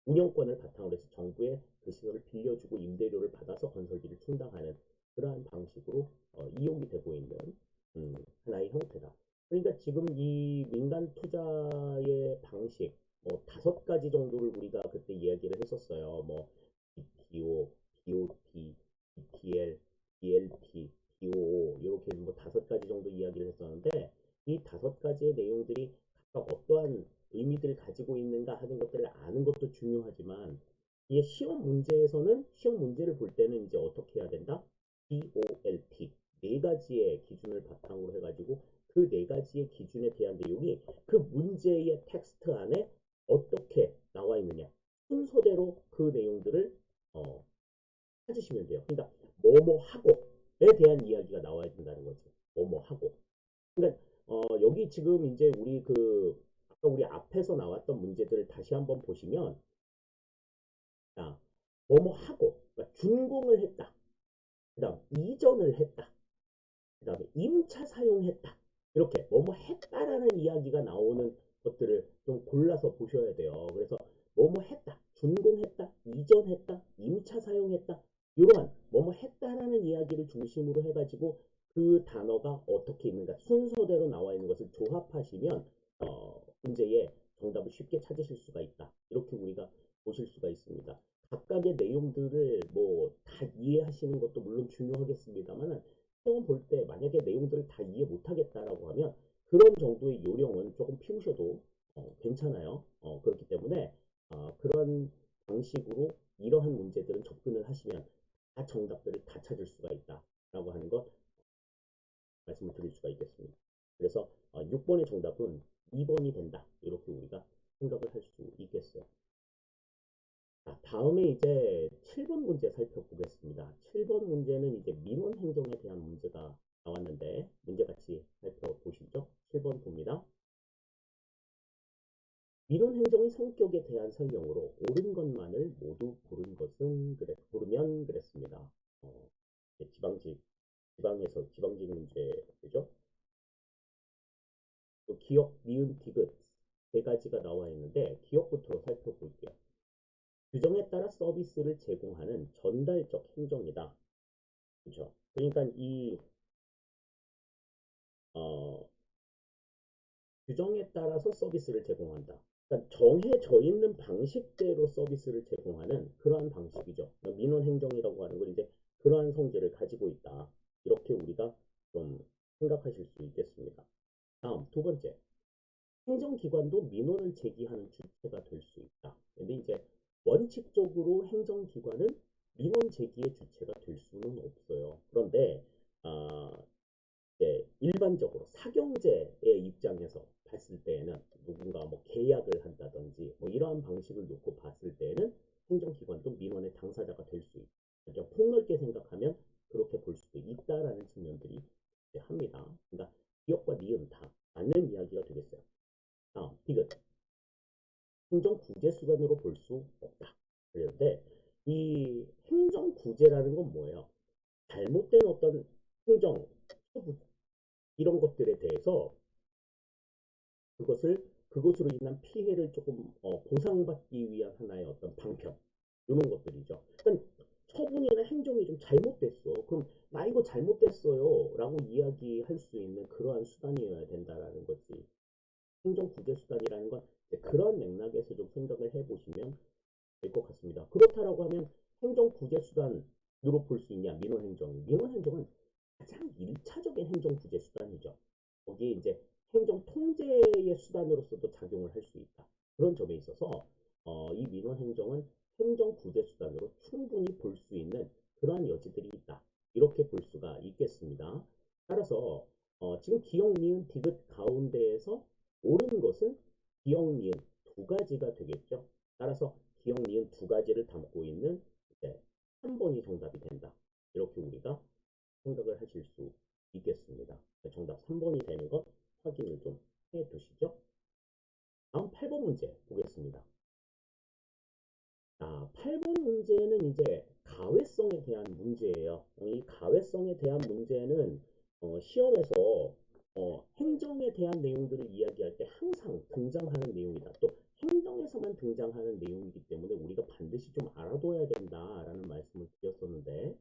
운영권을 바탕으로 해서 정부에 그 시설을 빌려주고 임대료를 받아서 건설비를 충당하는 그러한 방식으로 이용이 되고 있는 하나의 형태다. 그러니까 지금 이 민간 투자의 방식 뭐 5가지 정도를 우리가 그때 이야기를 했었어요. 뭐 BTO, BOT, BTL, BLT, BOO 이렇게 뭐 5가지 정도 이야기를 했었는데 이 5가지의 내용들이 각각 어떠한 의미들을 가지고 있는가 하는 것들을 아는 것도 중요하지만 이게 시험 문제에서는 시험 문제를 볼 때는 이제 어떻게 해야 된다? BOLT 네 가지의 기준을 바탕으로 해가지고 그 네 가지의 기준에 대한 내용이 그 문제의 텍스트 안에 어떻게 나와 있느냐 순서대로 그 내용들을 찾으시면 돼요. 그러니까 뭐뭐 하고에 대한 이야기가 나와야 된다는 거지. 뭐뭐 하고. 그러니까 여기 지금 이제 아까 우리 앞에서 나왔던 문제들을 다시 한번 보시면 자, 뭐뭐 하고 그러니까 준공을 했다. 그다음 이전을 했다. 그다음에 임차 사용했다. 이렇게 뭐뭐 했다라는 이야기가 나오는 것들을 좀 골라서 보셔야 돼요. 그래서 뭐뭐 했다, 준공했다, 이전했다, 임차 사용했다 이러한 뭐뭐 했다라는 이야기를 중심으로 해가지고 그 단어가 어떻게 있는가 순서대로 나와 있는 것을 조합하시면 문제의 정답을 쉽게 찾으실 수가 있다. 이렇게 우리가 보실 수가 있습니다. 각각의 내용들을 뭐 다 이해하시는 것도 물론 중요하겠습니다만 시험 볼 때 만약에 내용들을 다 이해 못하겠다라고 하면 그런 정도의 요령은 조금 피우셔도 괜찮아요. 그렇기 때문에 그런 방식으로 이러한 문제들은 접근을 하시면 다 정답들을 다 찾을 수가 있다라고 하는 것 말씀을 드릴 수가 있겠습니다. 그래서 6번의 정답은 2번이 된다. 이렇게 우리가 생각을 할 수 있겠어요. 자, 다음에 이제 7번 문제 살펴보겠습니다. 7번 문제는 이제 민원 행정에 대한 문제가 나왔는데 문제 같이 살펴보시죠. 7번 봅니다. 민원 행정의 성격에 대한 설명으로 옳은 것만을 모두 고르면 그랬습니다. 지방직 문제죠. 기억, 니은, 디귿 세 가지가 나와 있는데 기억부터 살펴볼게요. 규정에 따라 서비스를 제공하는 전달적 행정이다. 그렇죠? 그러니까 이 어, 규정에 따라서 서비스를 제공한다. 그러니까 정해져 있는 방식대로 서비스를 제공하는 그러한 방식이죠. 그러니까 민원 행정이라고 하는 건 이제 그러한 성질을 가지고 있다. 이렇게 우리가 좀 생각하실 수 있겠습니다. 다음 두 번째, 행정기관도 민원을 제기하는 주체가 될 수 있다. 근데 이제 원칙적으로 행정기관은 민원 제기의 주체가 될 수는 없어요. 그런데 아, 일반적으로 사경제의 입장에서 봤을 때에는 누군가 뭐 계약을 한다든지 뭐 이러한 방식을 놓고 봤을 때에는 행정기관도 민원의 당사자가 될 수 있다. 그냥 폭넓게 생각하면 그렇게 볼 수도 있다라는 측면들이 합니다. 그러니까 기업과 니은 다 맞는 이야기가 되겠어요. 디귿. 행정구제수단으로 볼 수 없다. 그런데 이 행정구제라는 건 뭐예요? 잘못된 어떤 행정, 처분 이런 것들에 대해서 그것으로 인한 피해를 조금 보상받기 위한 하나의 어떤 방편 이런 것들이죠. 그러니까 처분이나 행정이 좀 잘못됐어. 그럼 나 이거 잘못됐어요 라고 이야기할 수 있는 그러한 수단이어야 된다라는 거지. 행정구제수단이라는 건 그런 맥락에서 좀 생각을 해보시면 될 것 같습니다. 그렇다라고 하면 행정구제수단으로 볼 수 있냐? 민원행정. 민원행정은 가장 1차적인 행정구제수단이죠. 거기에 이제 행정통제의 수단으로서도 작용을 할 수 있다. 그런 점에 있어서 이 민원행정은 행정구제수단으로 충분히 볼 수 있는 그러한 여지들이 있다. 이렇게 볼 수가 있겠습니다. 따라서 지금 기역, 니은, 디귿 가운데에서 옳은 것은 기역, 니은 두 가지가 되겠죠. 따라서 기역, 니은 두 가지를 담고 있는 3번이 정답이 된다. 이렇게 우리가 생각을 하실 수 있겠습니다. 정답 3번이 되는 것 확인을 좀 해 두시죠. 다음 8번 문제 보겠습니다. 8번 문제는 이제 가외성에 대한 문제예요. 이 가외성에 대한 문제는 시험에서 행정에 대한 내용들을 이야기할 때 항상 등장하는 내용이다. 또 행정에서만 등장하는 내용이기 때문에 우리가 반드시 좀 알아둬야 된다라는 말씀을 드렸었는데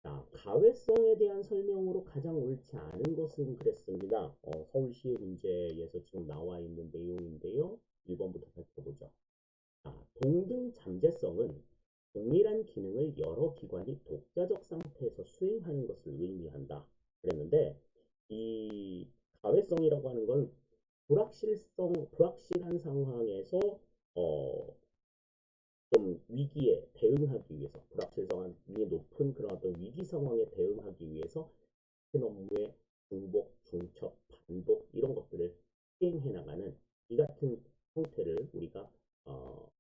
자, 가외성에 대한 설명으로 가장 옳지 않은 것은 그랬습니다. 서울시의 문제에서 지금 나와 있는 내용인데요. 1번부터 살펴보죠. 동등 잠재성은 동일한 기능을 여러 기관이 독자적 상태에서 수행하는 것을 의미한다. 그랬는데 이 가외성이라고 하는 건 불확실한 상황에서 어, 좀 위기에 대응하기 위해서 불확실성이 높은 그런 어떤 위기 상황에 대응하기 위해서 큰 업무의 중복, 중첩, 반복 이런 것들을 시행해 나가는 이 같은 형태를 우리가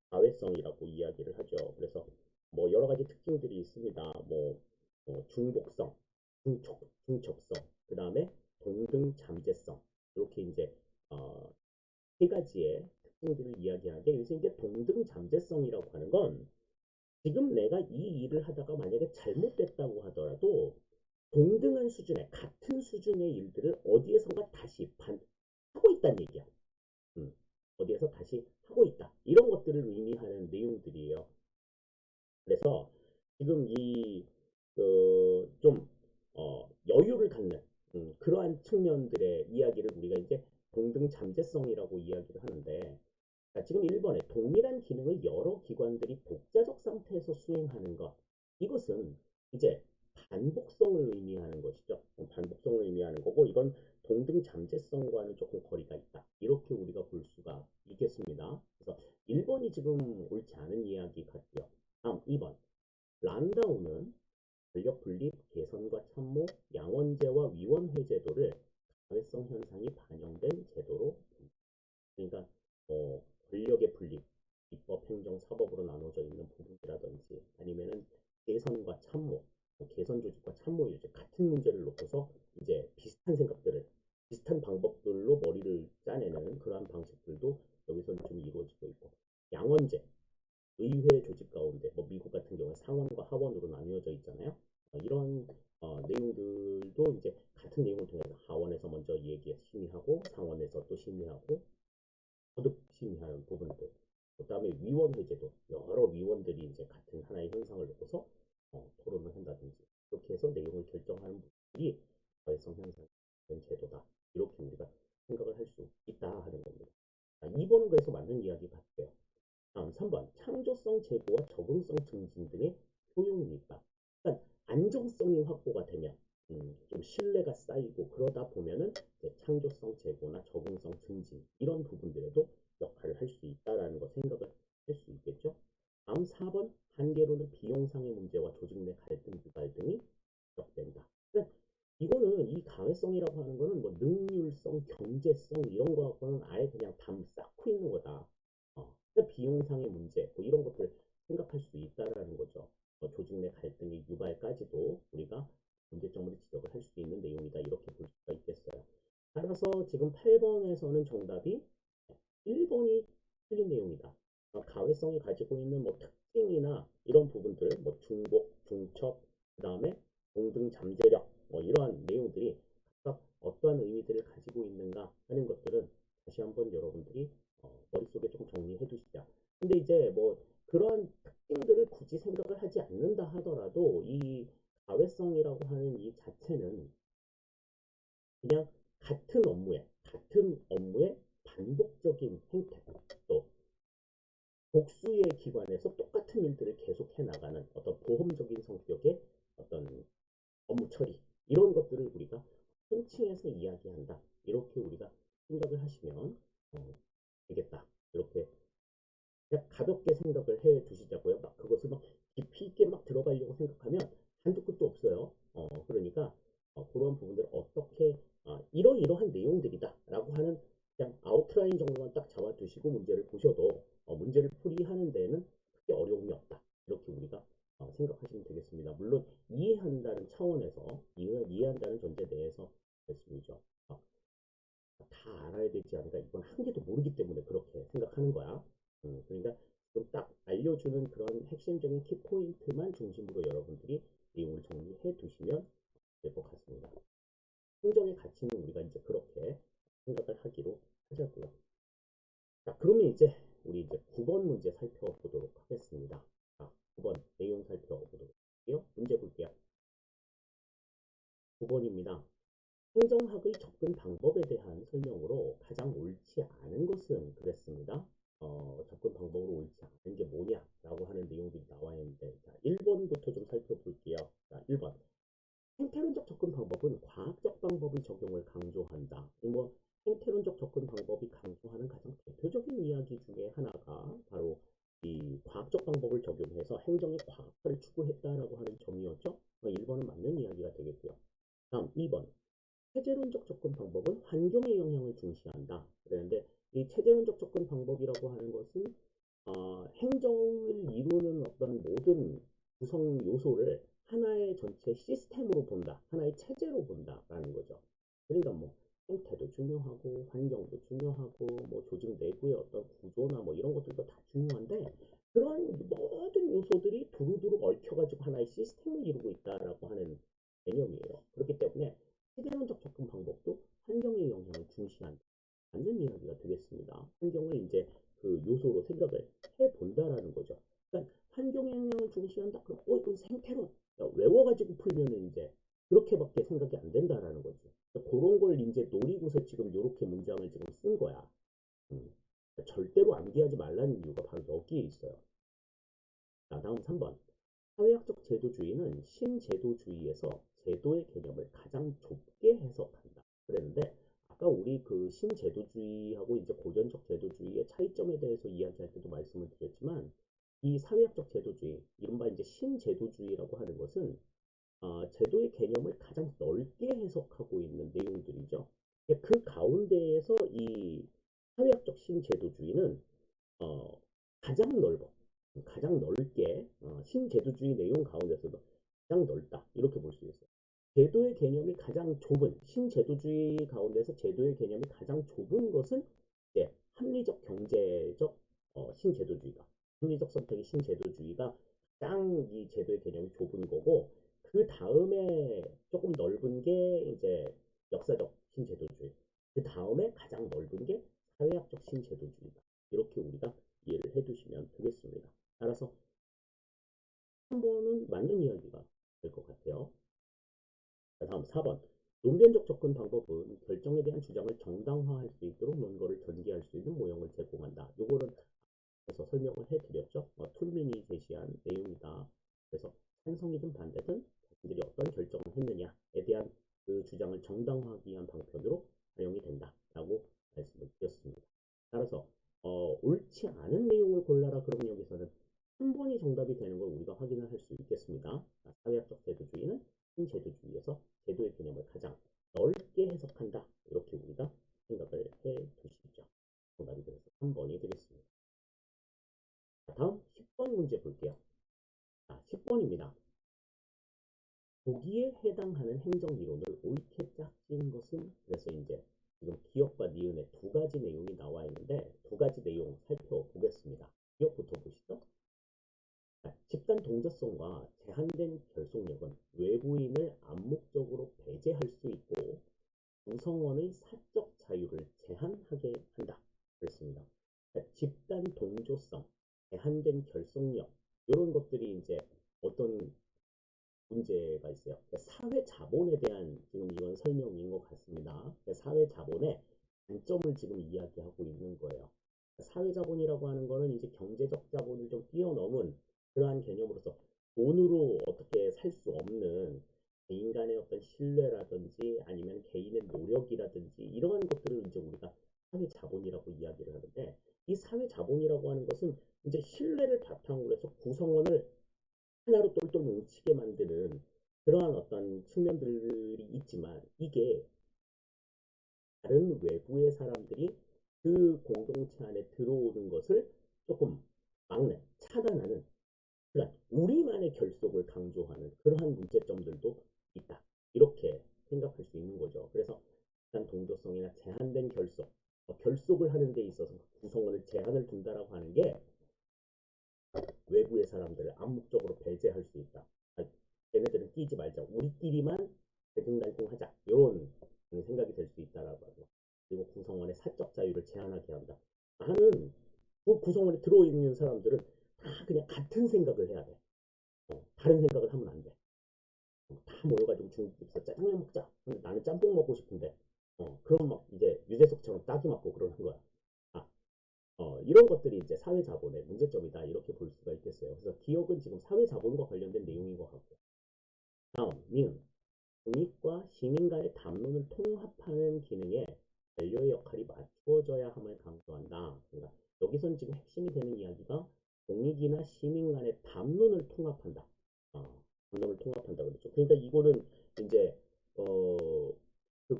가외성이라고 이야기를 하죠. 그래서 뭐 여러 가지 특징들이 있습니다. 뭐 중복성, 중첩성, 그 다음에 동등 잠재성 이렇게 이제 어, 세 가지의 특징들을 이야기하는데 여기서 이제 동등 잠재성이라고 하는 건 지금 내가 이 일을 하다가 만약에 잘못됐다고 하더라도 동등한 수준의 같은 수준의 일들을 어디에선가 다시 하고 있다는 얘기야. 어디에서 다시 하고 있다. 이런 것들을 의미하는 내용들이에요. 그래서 지금 좀 여유를 갖는 그러한 측면들의 이야기를 우리가 이제 동등 잠재성이라고 이야기를 하는데 지금 1번에 동일한 기능을 여러 기관들이 독자적 상태에서 수행하는 것. 이것은 이제 반복성을 의미하는 것이죠. 반복성을 의미하는 거고 이건 동등 잠재성과는 조금 거리가 있다. 이렇게 우리가 볼 수가 있겠습니다. 그래서 1번이 지금 옳지 않은 이야기 같고요. 다음 2번. 란다우는 권력 분립, 개선과 참모, 양원제와 위원회 제도를 가회성 현상이 반영된 제도로 그러니까 권력의 분립, 입법, 행정, 사법으로 나눠져 있는 부분이라든지 아니면은 개선과 참모, 개선 조직과 참모 조직 같은 문제를 놓고서 이제 비슷한 생각들을 비슷한 방법들로 머리를 짜내는 그러한 방식들도 여기서는 좀 이루어지고 있고 양원제, 의회 조직 가운데 뭐 미국 같은 경우에 상원과 하원으로 나뉘어져 있잖아요. 이런 내용들도 이제 같은 내용을 통해서 하원에서 먼저 얘기 심의하고 상원에서 또 심의하고 거듭 심의하는 부분들 그 다음에 위원회제도 여러 위원들이 이제 같은 하나의 현상을 놓고서 토론을 한다든지 그렇게 해서 내용을 결정하는 부분이 사회성 현상의 제도다 이렇게 우리가 생각을 할 수 있다 하는 겁니다. 2번은 그래서 맞는 이야기 같아요. 다음 3번 창조성 제고와 적응성 증진 등의 효용이 있다. 그러니까 안정성이 확보가 되면 좀 신뢰가 쌓이고 그러다 보면은 창조성 제고나 적응성 증진 이런 부분들에도 역할을 할 수 있다라는 거 생각을 할 수 있겠죠. 다음 4번 한계로는 비용상의 문제와 조직 내 갈등 유발 등이 지적된다. 그러니까 이거는 이 가외성이라고 하는 거는 뭐 능률성, 경제성 이런 거하고는 아예 그냥 담 쌓고 있는 거다. 그러니까 비용상의 문제 뭐 이런 것들을 생각할 수 있다라는 거죠. 조직 내 갈등의 유발까지도 우리가 문제점으로 지적을 할 수 있는 내용이다 이렇게 볼 수가 있겠어요. 따라서 지금 8번에서는 정답이 1번이 틀린 내용이다. 가외성이 가지고 있는 뭐 특징이나 이런 부분들, 뭐 중복, 중첩, 그 다음에 동등 잠재력, 뭐 이러한 내용들이 각각 어떠한 의미들을 가지고 있는가 하는 것들은 다시 한번 여러분들이 머릿속에 좀 정리해 두시자. 근데 이제 뭐 그런 특징들을 굳이 생각을 하지 않는다 하더라도 이 가외성이라고 하는 이 자체는 그냥 같은 업무의 반복적인 행태, 또 복수의 기관에서 똑같은 일들을 계속 해나가는 어떤 보험적인 성격의 어떤 업무 처리 이런 것들을 우리가 통칭해서 이야기한다. 이렇게 우리가 생각을 하시면 되겠다. 이렇게 그냥 가볍게 생각을 해 두시자고요. 막 그것을 막 깊이 있게 막 들어가려고 생각하면 한두 끝도 없어요. 그러니까 그런 부분들을 어떻게 이러이러한 내용들이다 라고 하는 그냥 아웃라인 정도만 딱 잡아두시고 문제를 보셔도 문제를 풀이하는 데는 크게 어려움이 없다. 이렇게 우리가 생각하시면 되겠습니다. 물론 이해한다는 차원에서 이해한다는 전제 내에서 말씀이죠. 다 알아야 되지 않을까? 이건 한 개도 모르기 때문에 그렇게 생각하는 거야. 그러니까 좀 딱 알려주는 그런 핵심적인 키포인트만 중심으로 여러분들이 내용을 정리해 두시면 될 것 같습니다. 행정의 가치는 우리가 이제 그렇게 생각을 하기로 하자고요. 자, 그러면 이제 우리 이제 9번 문제 살펴보도록 하겠습니다. 자, 9번 내용 살펴보도록 할게요. 문제 볼게요. 9번입니다. 행정학의 접근 방법에 대한 설명으로 가장 옳지 않은 것은 그랬습니다. 접근 방법으로 옳지 않은 게 뭐냐라고 하는 내용들이 나와 있는데 자, 1번부터 좀 살펴볼게요. 자, 1번. 행태론적 접근 방법은 과학적 방법의 적용을 강조한다. 뭐 행태론적 접근 방법이 강조하는 가장 대표적인 이야기 중에 하나가 바로 이 과학적 방법을 적용해서 행정의 과학화를 추구했다라고 하는 점이었죠. 1번은 맞는 이야기가 되겠고요. 다음 2번. 체제론적 접근 방법은 환경의 영향을 중시한다. 그런데 이 체제론적 접근 방법이라고 하는 것은 행정을 이루는 어떤 모든 구성 요소를 하나의 전체 시스템으로 본다. 하나의 체제로 본다라는 거죠. 그러니까 뭐 행태도 중요하고 환경도 중요하고 뭐 조직 내부의 어떤 구조나 뭐 이런 것들도 다 중요한데 그런 모든 요소들이 두루두루 얽혀가지고 하나의 시스템을 이루고 있다라고 하는 개념이에요. 그렇기 때문에 체계론적 접근 방법도 환경의 영향을 중시한다. 맞는 이야기가 되겠습니다. 환경을 이제 그 요소로 생각을 해본다라는 거죠. 그러니까 환경의 영향을 중시한다. 그럼 이건 생태론 외워가지고 풀면은 이제 그렇게밖에 생각이 안 된다라는 거죠. 그러니까 그런 걸 이제 노리고서 지금 이렇게 문장을 지금 쓴 거야. 절대로 암기하지 말라는 이유가 바로 여기에 있어요. 자, 다음 3번. 사회학적 제도주의는 신제도주의에서 제도의 개념을 가장 좁게 해석한다. 그랬는데 아까 우리 그 신제도주의하고 이제 고전적 제도주의의 차이점에 대해서 이야기할 때도 말씀을 드렸지만 이 사회학적 제도주의, 이른바 이제 신제도주의라고 하는 것은 제도의 개념을 가장 넓게 해석하고 있는 내용들이죠. 그 가운데에서 이 사회학적 신제도주의는 어, 가장 넓어. 가장 넓게 신제도주의 내용 가운데서도 가장 넓다. 이렇게 볼 수 있어요. 제도의 개념이 가장 좁은 신제도주의 가운데서 제도의 개념이 가장 좁은 것은 이제 합리적 경제적 신제도주의가 합리적 선택의 신제도주의가 가장 이 제도의 개념이 좁은 거고 그 다음에 조금 넓은 게 이제 역사적 신제도주의 그 다음에 가장 넓은 게 사회학적 신제도주의다. 이렇게 우리가 이해를 해두시면 되겠습니다. 따라서 한 번은 맞는 이야기가 될 것 같아요. 자, 다음 4번. 논변적 접근 방법은 결정에 대한 주장을 정당화할 수 있도록 논거를 전개할 수 있는 모형을 제공한다. 요거는 그래서 설명을 해드렸죠. 툴민이 제시한 내용이다. 그래서 찬성이든 반대든 자신들이 어떤 결정을 했느냐에 대한 그 주장을 정당화하기 위한 방편으로 활용이 된다라고 말씀을 드렸습니다. 따라서 옳지 않은 내용을 골라라 그러면 여기서는 3번이 정답이 되는 걸 우리가 확인을 할 수 있겠습니다. 사회학적 제도주의는 신제도주의에서 제도의 개념을 가장 넓게 해석한다. 이렇게 우리가 생각을 해 두시죠. 정답이 그래서 3번이 되겠습니다. 다음 10번 문제 볼게요. 자, 10번입니다. 보기에 해당하는 행정이론을 옳게 짝진 것은 그래서 이제 지금 기억과 니은의 두 가지 내용이 나와 있는데 두 가지 내용 살펴보겠습니다. 기억부터 보시죠. 자, 집단 동조성과 제한된 결속력은 외부인을 암묵적으로 배제할 수 있고 구성원의 사적 자유를 제한하게 한다. 그렇습니다. 자, 집단 동조성, 제한된 결속력 이런 것들이 이제 어떤 문제가 있어요. 사회 자본에 대한 지금 이건 설명인 것 같습니다. 사회 자본의 단점을 지금 이야기하고 있는 거예요. 사회 자본이라고 하는 거는 이제 경제적 자본을 좀 뛰어넘은 그러한 개념으로서 돈으로 어떻게 살 수 없는 인간의 어떤 신뢰라든지 아니면 개인의 노력이라든지 이러한 것들을 이제 우리가 사회 자본이라고 이야기를 하는데 이 사회 자본이라고 하는 것은 이제 신뢰를 바탕으로 해서 구성원을 하나로 똘똘 뭉치게 만드는 그러한 어떤 측면들이 있지만 이게 다른 외부의 사람들이 그 공동체 안에 들어오는 것을 조금 막는, 차단하는 그러니까 우리만의 결속을 강조하는 그러한 문제점들도 있다. 이렇게 생각할 수 있는 거죠. 그래서 일단 동조성이나 제한된 결속, 결속을 하는 데 있어서 구성원을 제한을 둔다라고 하는 게 외부의 사람들을 암묵적으로 배제할 수 있다. 얘네들은 끼지 말자. 우리끼리만 대등달콩하자. 이런 생각이 될 수 있다라고 하죠. 그리고 구성원의 사적 자유를 제한하게 한다. 나는 그 구성원에 들어있는 사람들은 다 그냥 같은 생각을 해야 돼. 다른 생각을 하면 안 돼. 다 모여가지고 중국집에서 짜장면 먹자. 근데 나는 짬뽕 먹고 싶은데. 그럼 막 이제 유재석처럼 딱이 맞고 그러는 거야. 아, 이런 것들이 이제 사회자본의 문제점이다. 이렇게 볼 수가 있겠어요. 그래서 기억은 지금 사회자본과 관련된 내용인 것 같고. 다음, 니은. 국민과 시민 간의 담론을 통합하는 기능에 관료의 역할이 맞추어져야 함을 강조한다. 그러니까 여기서는 지금 핵심이 되는 이야기가 공익이나 시민 간의 담론을 통합한다. 담론을 통합한다 그랬죠. 그러니까 이거는 이제 그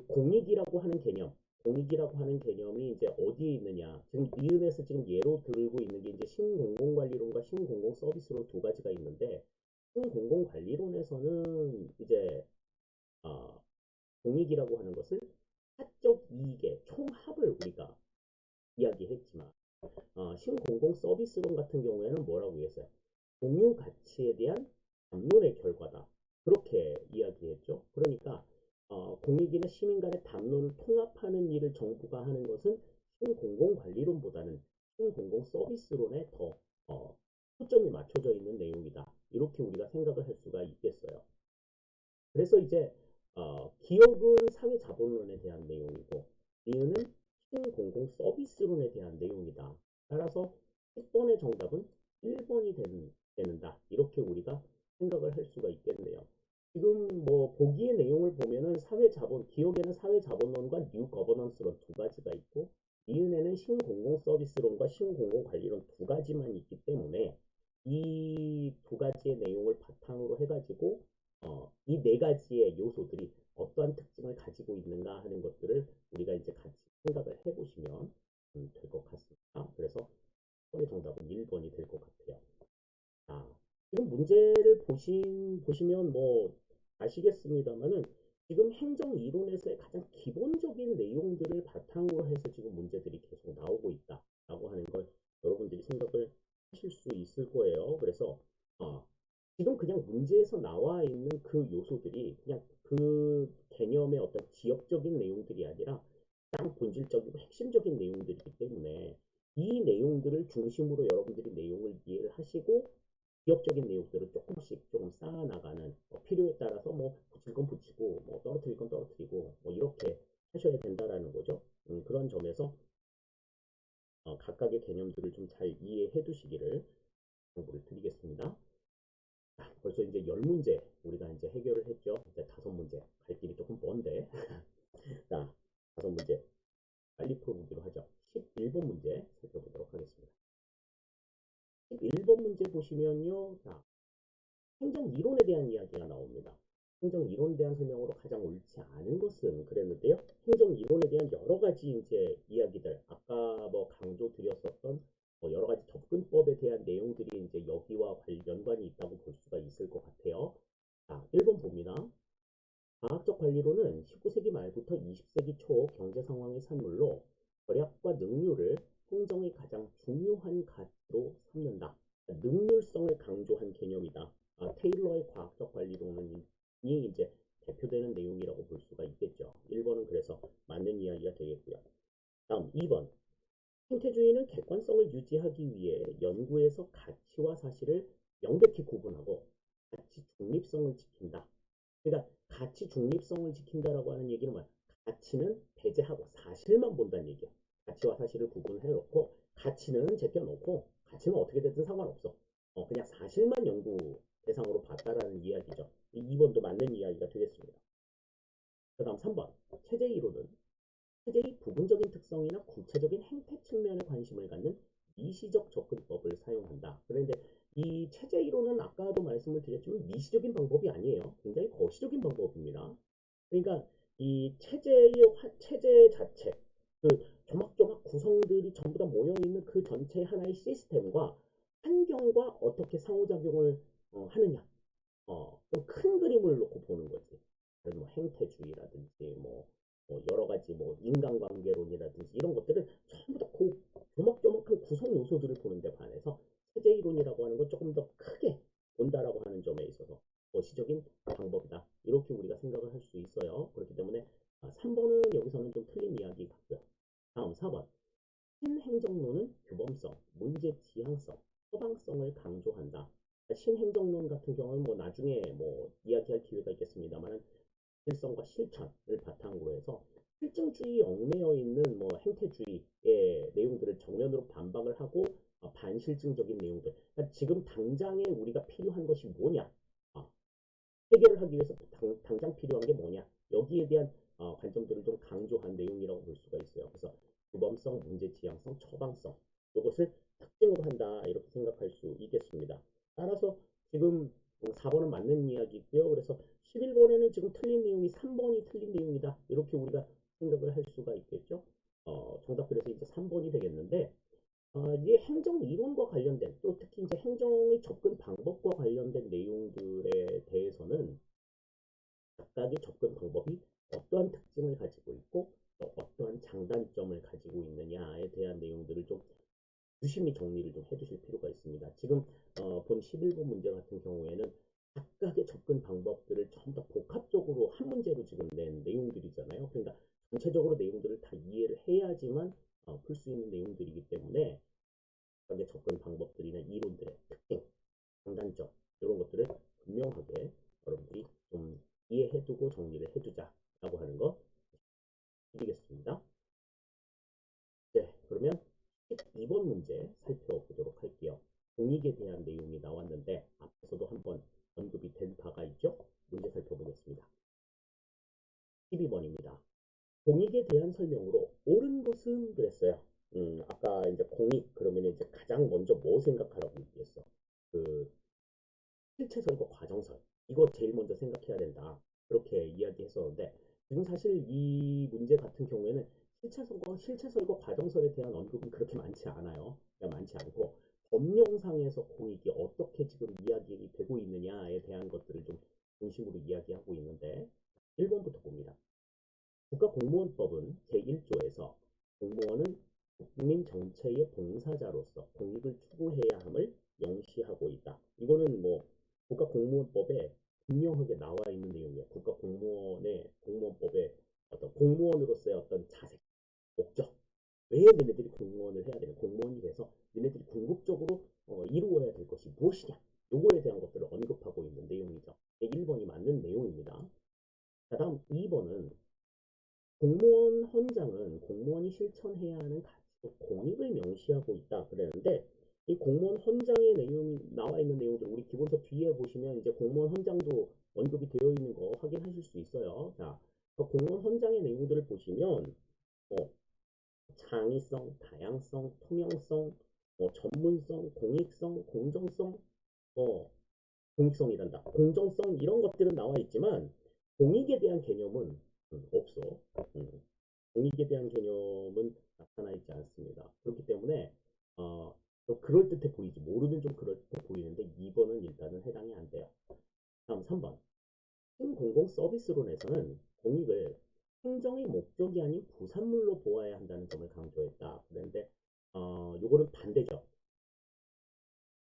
공익이라고 하는 개념, 공익이라고 하는 개념이 이제 어디에 있느냐? 지금 니은에서 지금 예로 들고 있는 게 이제 신공공관리론과 신공공서비스론 두 가지가 있는데 신공공관리론에서는 이제 공익이라고 하는 것을 사적 이익의 총합을 우리가 이야기했지만 신공공 서비스론 같은 경우에는 뭐라고 했어요? 공유 가치에 대한 담론의 결과다. 그렇게 이야기했죠. 그러니까 공익이나 시민 간의 담론을 통합하는 일을 정부가 하는 것은 신공공관리론보다는 신공공 서비스론에 더 초점이 맞춰져 있는 내용이다. 이렇게 우리가 생각을 할 수가 있겠어요. 그래서 이제 기업은 사회자본론에 대한 내용이고 이유는 신공공 서비스론에 대한 내용이다. 따라서 10번의 정답은 1번이 되는다. 이렇게 우리가 생각을 할 수가 있겠네요. 지금 뭐 보기의 내용을 보면은 사회자본, 기억에는 사회자본론과 뉴 거버넌스론 두 가지가 있고, 이은에는 신공공 서비스론과 신공공 관리론 두 가지만 있기 때문에 이 두 가지의 내용을 바탕으로 해가지고 이 네 가지의 요소들이 어떠한 특징을 가지고 있는가 하는 것들을 우리가 이제 같이 생각을 해보시면 될 것 같습니다. 그래서 10번의 정답은 1번이 될 것 같아요. 자, 지금 문제를 보시면 뭐 아시겠습니다만은 지금 행정 이론에서의 가장 기본적인 내용들을 바탕으로 해서 지금 문제들이 계속 나오고 있다라고 하는 걸 여러분들이 생각을 하실 수 있을 거예요. 그래서 지금 그냥 문제에서 나와 있는 그 요소들이 그냥 그 개념의 어떤 지역적인 내용들이 아니라 가장 본질적이고 핵심적인 내용들이기 때문에 이 내용들을 중심으로 여러분들이 내용을 이해를 하시고 기업적인 내용들을 조금씩 조금 쌓아나가는 필요에 따라서 뭐 붙일 건 붙이고 뭐 떨어뜨릴 건 떨어뜨리고 뭐 이렇게 하셔야 된다라는 거죠. 그런 점에서 각각의 개념들을 좀 잘 이해해 두시기를 당부를 드리겠습니다. 자, 벌써 이제 10문제 우리가 이제 해결을 했죠. 이제 5문제 갈 길이 조금 먼데 자, 5문제 빨리 풀어보기로 하죠. 11번 문제 살펴보도록 하겠습니다. 11번 문제 보시면요. 자, 행정 이론에 대한 이야기가 나옵니다. 행정 이론에 대한 설명으로 가장 옳지 않은 것은 그랬는데요. 행정 이론에 대한 여러 가지 이제 이야기들, 아까 뭐 강조 드렸었던 뭐 여러 가지 접근법에 대한 내용들이 이제 여기와 연관이 있다고 볼 수가 있을 것 같아요. 자, 1번 봅니다. 과학적 관리로는 19세기 말부터 20세기 초 경제 상황의 산물로 절약과 능률을 행정의 가장 중요한 가치로 삼는다. 능률성을 강조한 개념이다. 테일러의 과학적 관리론이 이제 대표되는 내용이라고 볼 수가 있겠죠. 1번은 그래서 맞는 이야기가 되겠고요. 다음 2번. 생태주의는 객관성을 유지하기 위해 연구에서 가치와 사실을 명백히 구분하고 가치 중립성을 지킨다. 그러니까 가치 중립성을 지킨다라고 하는 얘기는 뭐야? 가치는 배제하고 사실만 본다는 얘기야. 가치와 사실을 구분해 놓고 가치는 제껴놓고 가치는 어떻게 됐든 상관없어. 그냥 사실만 연구 대상으로 봤다라는 이야기죠. 이 2번도 맞는 이야기가 되겠습니다. 그 다음 3번. 체제 이론은 체제의 부분적인 특성이나 구체적인 행태 측면에 관심을 갖는 미시적 접근법을 사용한다. 그런데 이 체제 이론은 아까도 말씀을 드렸지만 미시적인 방법이 아니에요. 굉장히 거시적인 방법입니다. 그러니까 이 체제 자체, 그 조막조막 구성들이 전부 다 모여 있는 그 전체 하나의 시스템과 환경과 어떻게 상호작용을 하느냐, 좀 큰 그림을 놓고 보는 거지. 그래서 뭐 행태주의라든지 뭐 여러 가지 뭐 인간관계론이라든지 이런 것들은 전부 다 그 조막조막한 구성 요소들을 보는데 반해서 체제 이론이라고 하는 건 조금 더 크게 본다라고 하는 점에 있어서 거시적인 방법이다. 이렇게 우리가 생각을 할 수 있어요. 그렇기 때문에 3번은 여기서는 좀 틀린 이야기 같고요. 다음 4번. 신행정론은 규범성, 문제 지향성, 처방성을 강조한다. 신행정론 같은 경우는 뭐 나중에 뭐 이야기할 기회가 있겠습니다만 실성과 실천을 바탕으로 해서 실증주의에 얽매여 있는 뭐 행태주의의 내용들을 정면으로 반박을 하고 반실증적인 내용들. 그러니까 지금 당장에 우리가 필요한 것이 뭐냐? 해결을 하기 위해서 당장 필요한 게 뭐냐? 여기에 대한 관점들을 좀 강조한 내용이라고 볼 수가 있어요. 그래서 규범성, 문제 지향성, 처방성 이것을 특징으로 한다 이렇게 생각할 수 있겠습니다. 따라서 지금 4번은 맞는 이야기고요. 그래서 11번에는 지금 틀린 내용이 3번이 틀린 내용이다 이렇게 우리가 생각을 할 수가 있겠죠. 정답 그래서 이제 3번이 되겠는데 이게 행정 이론과 관련된 또 특히 이제 행정의 접근 방법과 관련된 내용들에 대해서는 각각의 접근 방법이 어떠한 특징을 가지고 있고 또 어떠한 장단점을 가지고 있느냐에 대한 내용들을 좀 유심히 정리를 좀 해주실 필요가 있습니다. 지금 본 11번 문제 같은 경우에는 각각의 접근 방법들을 전부 다 복합적으로 한 문제로 지금 낸 내용들이잖아요. 그러니까 전체적으로 내용들을 다 이해를 해야지만 풀 수 있는 내용들이기 때문에 각각의 접근 방법들이나 이론들의 특징, 장단점 이런 것들을 분명하게 여러분들이 좀 이해해두고 정리를 해두자라고 하는 거 드리겠습니다. 12번 문제 살펴보도록 할게요. 공익에 대한 내용이 나왔는데 앞에서도 한번 언급이 된 바가 있죠? 문제 살펴보겠습니다. 12번입니다. 공익에 대한 설명으로 옳은 것은 그랬어요. 아까 이제 공익 그러면 이제 가장 먼저 뭐 생각하라고 얘기했어? 그 실체설과 과정설 이거 제일 먼저 생각해야 된다. 그렇게 이야기했었는데 지금 사실 이 문제 같은 경우에는 실체설과 과정설에 대한 언급은 그렇게 많지 않아요. 그러니까 많지 않고 법령상에서 공익이 어떻게 지금 이야기되고 있느냐에 대한 것들을 좀 중심으로 이야기하고 있는데 1번부터 봅니다. 국가공무원법은 제1조에서 공무원은 국민 정체의 봉사자로서 공익을 추구해야 함을 명시하고 있다. 이거는 뭐 국가공무원법에 분명하게 나와 있는 내용이에요. 국가공무원의 공무원법에 어떤 공무원으로서의 어떤 자세, 목적, 왜 너네들이 공무원을 해야 되는 공무원이 돼서 너네들이 궁극적으로 이루어야 될 것이 무엇이냐 요거에 대한 것들을 언급하고 있는 내용이죠. 1번이 맞는 내용입니다. 자, 다음 2번은 공무원 헌장은 공무원이 실천해야 하는 가치로 공익을 명시하고 있다 그랬는데 이 공무원 헌장의 내용이 나와 있는 내용들 우리 기본서 뒤에 보시면 이제 공무원 헌장도 언급이 되어 있는 거 확인하실 수 있어요. 자, 공무원 헌장의 내용들을 보시면 창의성, 다양성, 투명성, 전문성, 공익성, 공정성, 공익성이란다. 공정성 이런 것들은 나와 있지만 공익에 대한 개념은 없어. 공익에 대한 개념은 나타나 있지 않습니다. 그렇기 때문에 좀 그럴듯해 보이지. 모르면 좀 그럴듯해 보이는데 2번은 일단은 해당이 안 돼요. 다음 3번. 신공공 서비스론에서는 공익을 행정의 목적이 아닌 부산물로 보아야 한다는 점을 강조했다. 그런데 요거는 반대죠.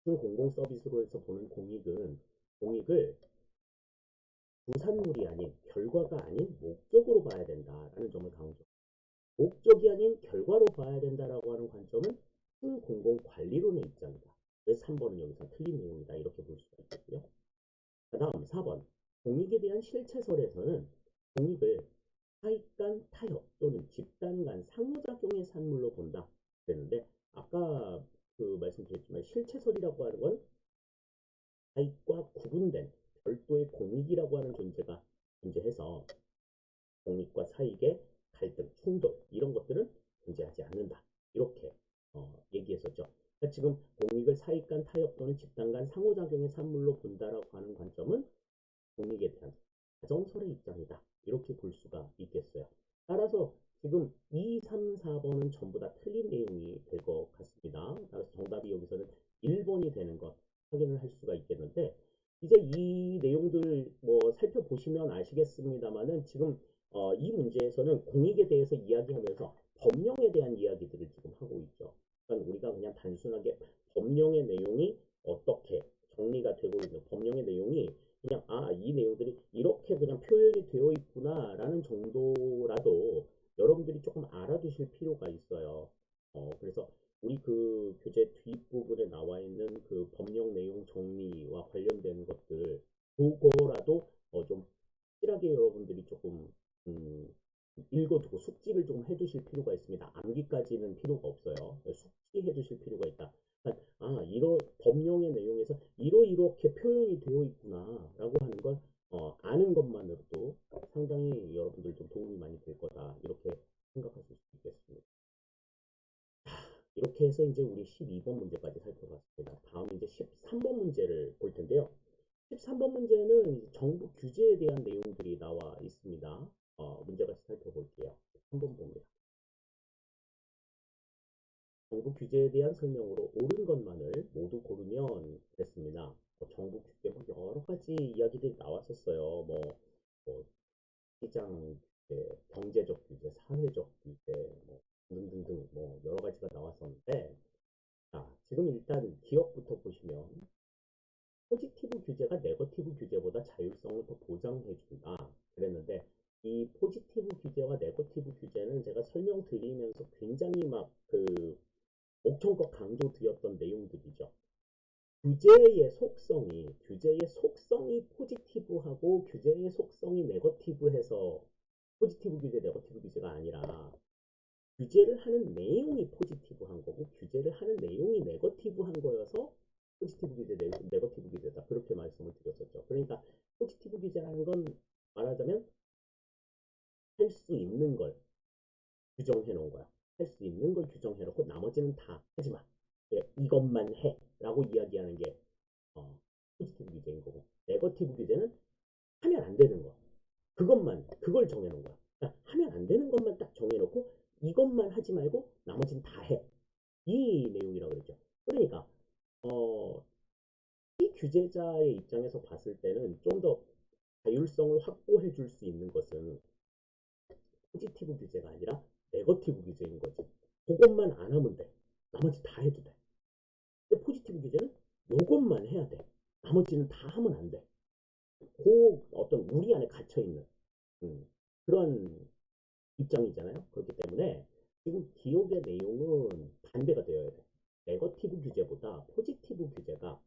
신공공 서비스로에서 보는 공익을 부산물이 아닌 결과가 아닌 목적으로 봐야 된다라는 점을 강조. 목적이 아닌 결과로 봐야 된다라고 하는 관점은 신공공관리론의 입장이다. 그래서 3번은 여기서 틀린 내용이다. 이렇게 볼 수가 있겠고요. 그 다음 4번. 공익에 대한 실체설에서는 공익을 사익 간 타협 또는 집단 간 상호작용의 산물로 본다. 그랬는데 아까 말씀드렸지만 실체설이라고 하는 건 사익과 구분된 별도의 공익이라고 하는 존재가 존재해서 공익과 사익의 갈등, 충돌 이런 것들은 존재하지 않는다. 이렇게 얘기했었죠. 그러니까 지금 공익을 사익 간 타협 또는 집단 간 상호작용의 산물로 본다라고 하는 관점은 공익에 대한 가정설의 입장이다. 이렇게 볼 수가 있겠어요. 따라서 지금 2, 3, 4번은 전부 다 틀린 내용이 될 것 같습니다. 따라서 정답이 여기서는 1번이 되는 것 확인을 할 수가 있겠는데 이제 이 내용들 뭐 살펴보시면 아시겠습니다만은 지금 이 문제에서는 공익에 대해서 이야기하면서 법령에 대한 이야기들을 지금 하고 있죠. 그러니까 우리가 그냥 단순하게 법령의 내용이 어떻게 정리가 되고 있는 법령의 내용이 그냥 이 내용들이 이렇게 그냥 표현이 되어 있구나라는 정도라도 여러분들이 조금 알아두실 필요가 있어요. 그래서 우리 그 교재 뒷부분에 나와 있는 그 법령 내용 정리와 관련된 것들 그거라도 좀 확실하게 여러분들이 조금 읽어두고 숙지를 좀 해두실 필요가 있습니다. 암기까지는 필요가 없어요. 숙지해 두실 필요가 있다. 그러니까 이런 법령의 내용에서 이렇게 표현이 되어 있구나라고 하는 걸 아는 것만으로도 상당히 여러분들 좀 도움이 많이 될 거다. 이렇게 생각하실 수 있겠습니다. 이렇게 해서 이제 우리 12번 문제까지 살펴봤습니다. 다음 이제 13번 문제를 볼 텐데요. 13번 문제는 정부 규제에 대한 내용들이 나와 있습니다. 문제같이 살펴볼게요. 한번 봅니다. 정부 규제에 대한 설명으로 옳은 것만을 모두 고르면 됐습니다. 정부 규제 뭐 여러 가지 이야기들이 나왔었어요. 뭐 시장 규제, 경제적 규제, 사회적 규제, 뭐 등등등 뭐 여러 가지가 나왔었는데 지금 일단 기억부터 보시면 포지티브 규제가 네거티브 규제보다 자율성을 더 보장해준다 그랬는데 이 포지티브 규제와 네거티브 규제는 제가 설명드리면서 굉장히 막 목청껏 강조드렸던 내용들이죠. 규제의 속성이 포지티브하고 규제의 속성이 네거티브해서 포지티브 규제, 네거티브 규제가 아니라 규제를 하는 내용이 포지티브한 거고 규제를 하는 내용이 네거티브한 거여서 포지티브 규제, 네거티브 규제다. 그렇게 말씀을 드렸었죠. 그러니까 포지티브 규제라는 건 말하자면 할 수 있는 걸 규정해 놓은 거야. 할 수 있는 걸 규정해 놓고 나머지는 다 하지 마. 이것만 해. 라고 이야기하는 게 포지티브 규제인 거고 네거티브 규제는 하면 안 되는 거. 그걸 정해놓은 거야. 그러니까 하면 안 되는 것만 딱 정해놓고 이것만 하지 말고 나머지는 다 해. 이 내용이라고 그랬죠. 그러니까 이 규제자의 입장에서 봤을 때는 좀 더 자율성을 확보해 줄 수 있는 것은 포지티브 규제가 아니라 네거티브 규제인 거지. 그것만 안 하면 돼. 나머지 다 해도 돼. 근데 포지티브 규제는 요것만 해야 돼. 나머지는 다 하면 안 돼. 그 어떤 우리 안에 갇혀 있는 그런 입장이잖아요. 그렇기 때문에 지금 기업의 내용은 반대가 되어야 돼. 네거티브 규제보다 포지티브 규제가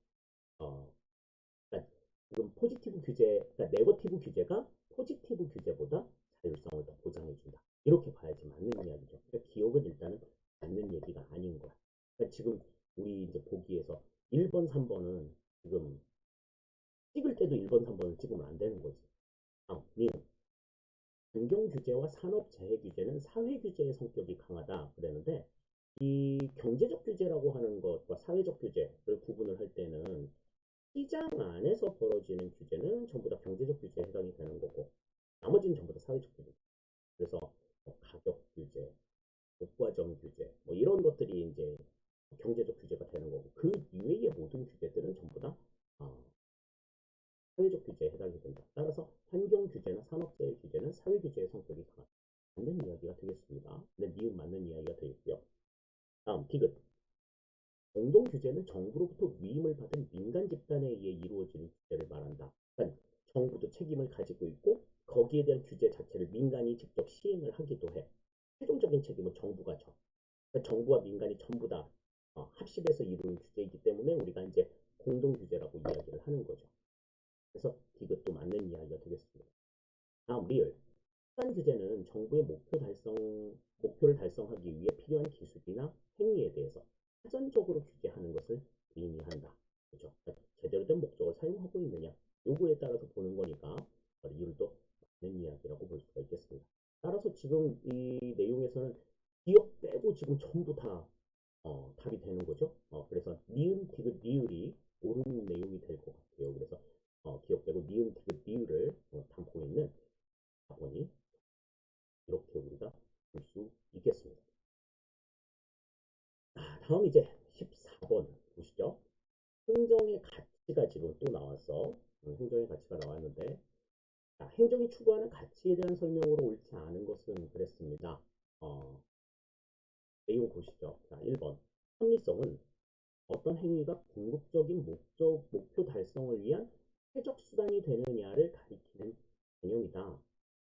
그러니까 지금 포지티브 규제, 그러니까 네거티브 규제가 포지티브 규제보다 자율성을 더 보장해준다. 이렇게 봐야지 맞는 이야기죠. 그러니까 기업은 일단은 맞는 얘기가 아닌 거야. 그러니까 지금 우리 이제 보기에서 1번, 3번은 지금 찍을 때도 1번, 3번을 찍으면 안 되는 거지. 니은 환경 규제와 산업 재해 규제는 사회 규제의 성격이 강하다 그랬는데 이 경제적 규제라고 하는 것과 사회적 규제를 구분을 할 때는 시장 안에서 벌어지는 규제는 전부 다 경제적 규제에 해당이 되는 거고 나머지는 전부 다 사회적 규제. 그래서 뭐 가격 규제, 독과점 규제 뭐 이런 것들이 이제 경제적 규제가 되는 거고 그 이외의 모든 규제들은 전부 다 어, 사회적 규제에 해당이 된다. 따라서 환경 규제나 산업재해 규제는 사회 규제의 성격이 강하다. 맞는 이야기가 되겠습니다. 네, 니은 맞는 이야기가 되겠고요. 다음 디귿. 공동 규제는 정부로부터 위임을 받은 민간 집단에 의해 이루어지는 규제를 말한다. 그러니까 정부도 책임을 가지고 있고 거기에 대한 규제 자체를 민간이 직접 시행을 하기도 해. 최종적인 책임은 정부가 져. 그러니까 정부와 민간이 전부 다 합심해서 이루는 규제이기 때문에 우리가 이제 공동 규제라고 이야기를 하는 거죠. 그래서 디귿도 맞는 이야기가 되겠습니다. 다음 리을. 수단 규제는 정부의 목표를 달성하기 위해 필요한 기술이나 행위에 대해서 사전적으로 규제하는 것을 의미한다. 그렇죠? 그러니까 제대로 된 목적을 사용하고 있느냐 요구에 따라서 보는 거니까 리을도 맞는 이야기라고 볼 수가 있겠습니다. 따라서 지금 이 내용에서는 기억 빼고 지금 전부 다 답이 되는 거죠. 그래서 니은, 디귿, 리을이 옳은 내용이 될 것 같아요. 그래서 기억 빼고 니은, 디귿, 리을을 담고 있는 4번이 이렇게 우리가 볼 수 있겠습니다. 다음 이제 14번 보시죠. 행정의 가치가 지금 또 나왔어. 행정의 가치가 나왔는데 행정이 추구하는 가치에 대한 설명으로 옳지 않은 것은 그랬습니다. 내용 보시죠. 자, 1번. 합리성은 어떤 행위가 궁극적인 목표 달성을 위한 최적 수단이 되느냐를 가리키는 개념이다.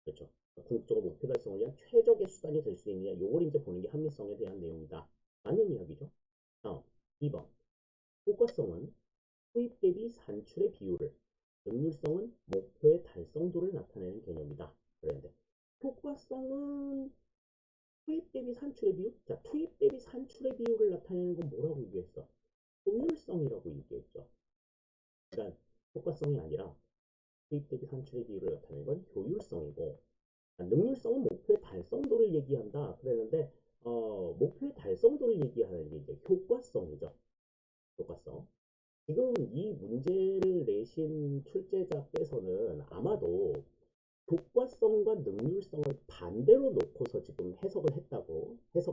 그렇죠. 궁극적으로 목표 달성을 위한 최적의 수단이 될 수 있느냐, 요걸 이제 보는 게 합리성에 대한 내용이다. 맞는 이야기죠. 다음, 2번. 효과성은 투입 대비 산출의 비율을, 능률성은 목표의 달성도를 나타내는 개념이다. 그런데 효과성은 투입 대비 산출의 비율? 자, 투입 대비 산출의 비율을 나타내는 건 뭐라고 얘기했어? 효율성이라고 얘기했죠. 그러니까 효과성이 아니라 투입 대비 산출의 비율을 나타내는 건 효율성이고 능률성은 목표의 달성도를 얘기한다 그랬는데 목표의 달성도를 얘기하는 게 이제 효과성이죠. 효과성. 지금 이 문제를 내신 출제자께서는 아마도 효과성과 능률성을 반대로 놓고서 지금 해석을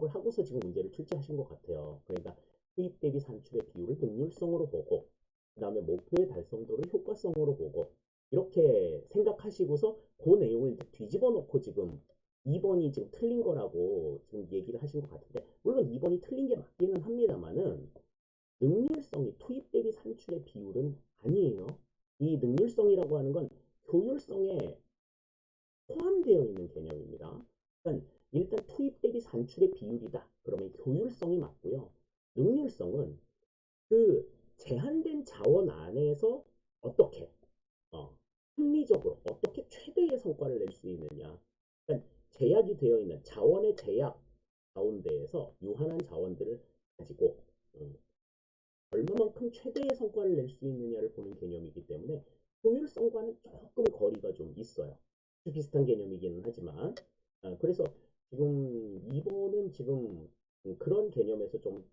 하고서 지금 문제를 출제하신 것 같아요. 그러니까 수입 대비 산출의 비율을 능률성으로 보고 그 다음에 목표의 달성도를 효과성으로 보고 이렇게 생각하시고서 그 내용을 뒤집어 놓고 지금 2번이 지금 틀린 거라고 지금 얘기를 하신 것 같은데 물론 2번이 틀린 게 맞기는 합니다만은 능률성이 투입 대비 산출의 비율은 아니에요. 이 능률성이라고 하는 건 효율성에 포함되어 있는 개념입니다. 그러니까 일단 투입 대비 산출의 비율이다. 그러면 효율성이 맞고요. 능률성은 그 제한된 자원 안에서 어떻게 합리적으로 어떻게 최대의 성과를 낼 수 있느냐. 그러니까 제약이 되어 있는 자원의 제약 가운데에서 유한한 자원들을 가지고 얼마만큼 최대의 성과를 낼 수 있느냐를 보는 개념이기 때문에 효율성과는 조금 거리가 좀 있어요. 비슷한 개념이기는 하지만 그래서 지금 2번은 지금 그런 개념에서 좀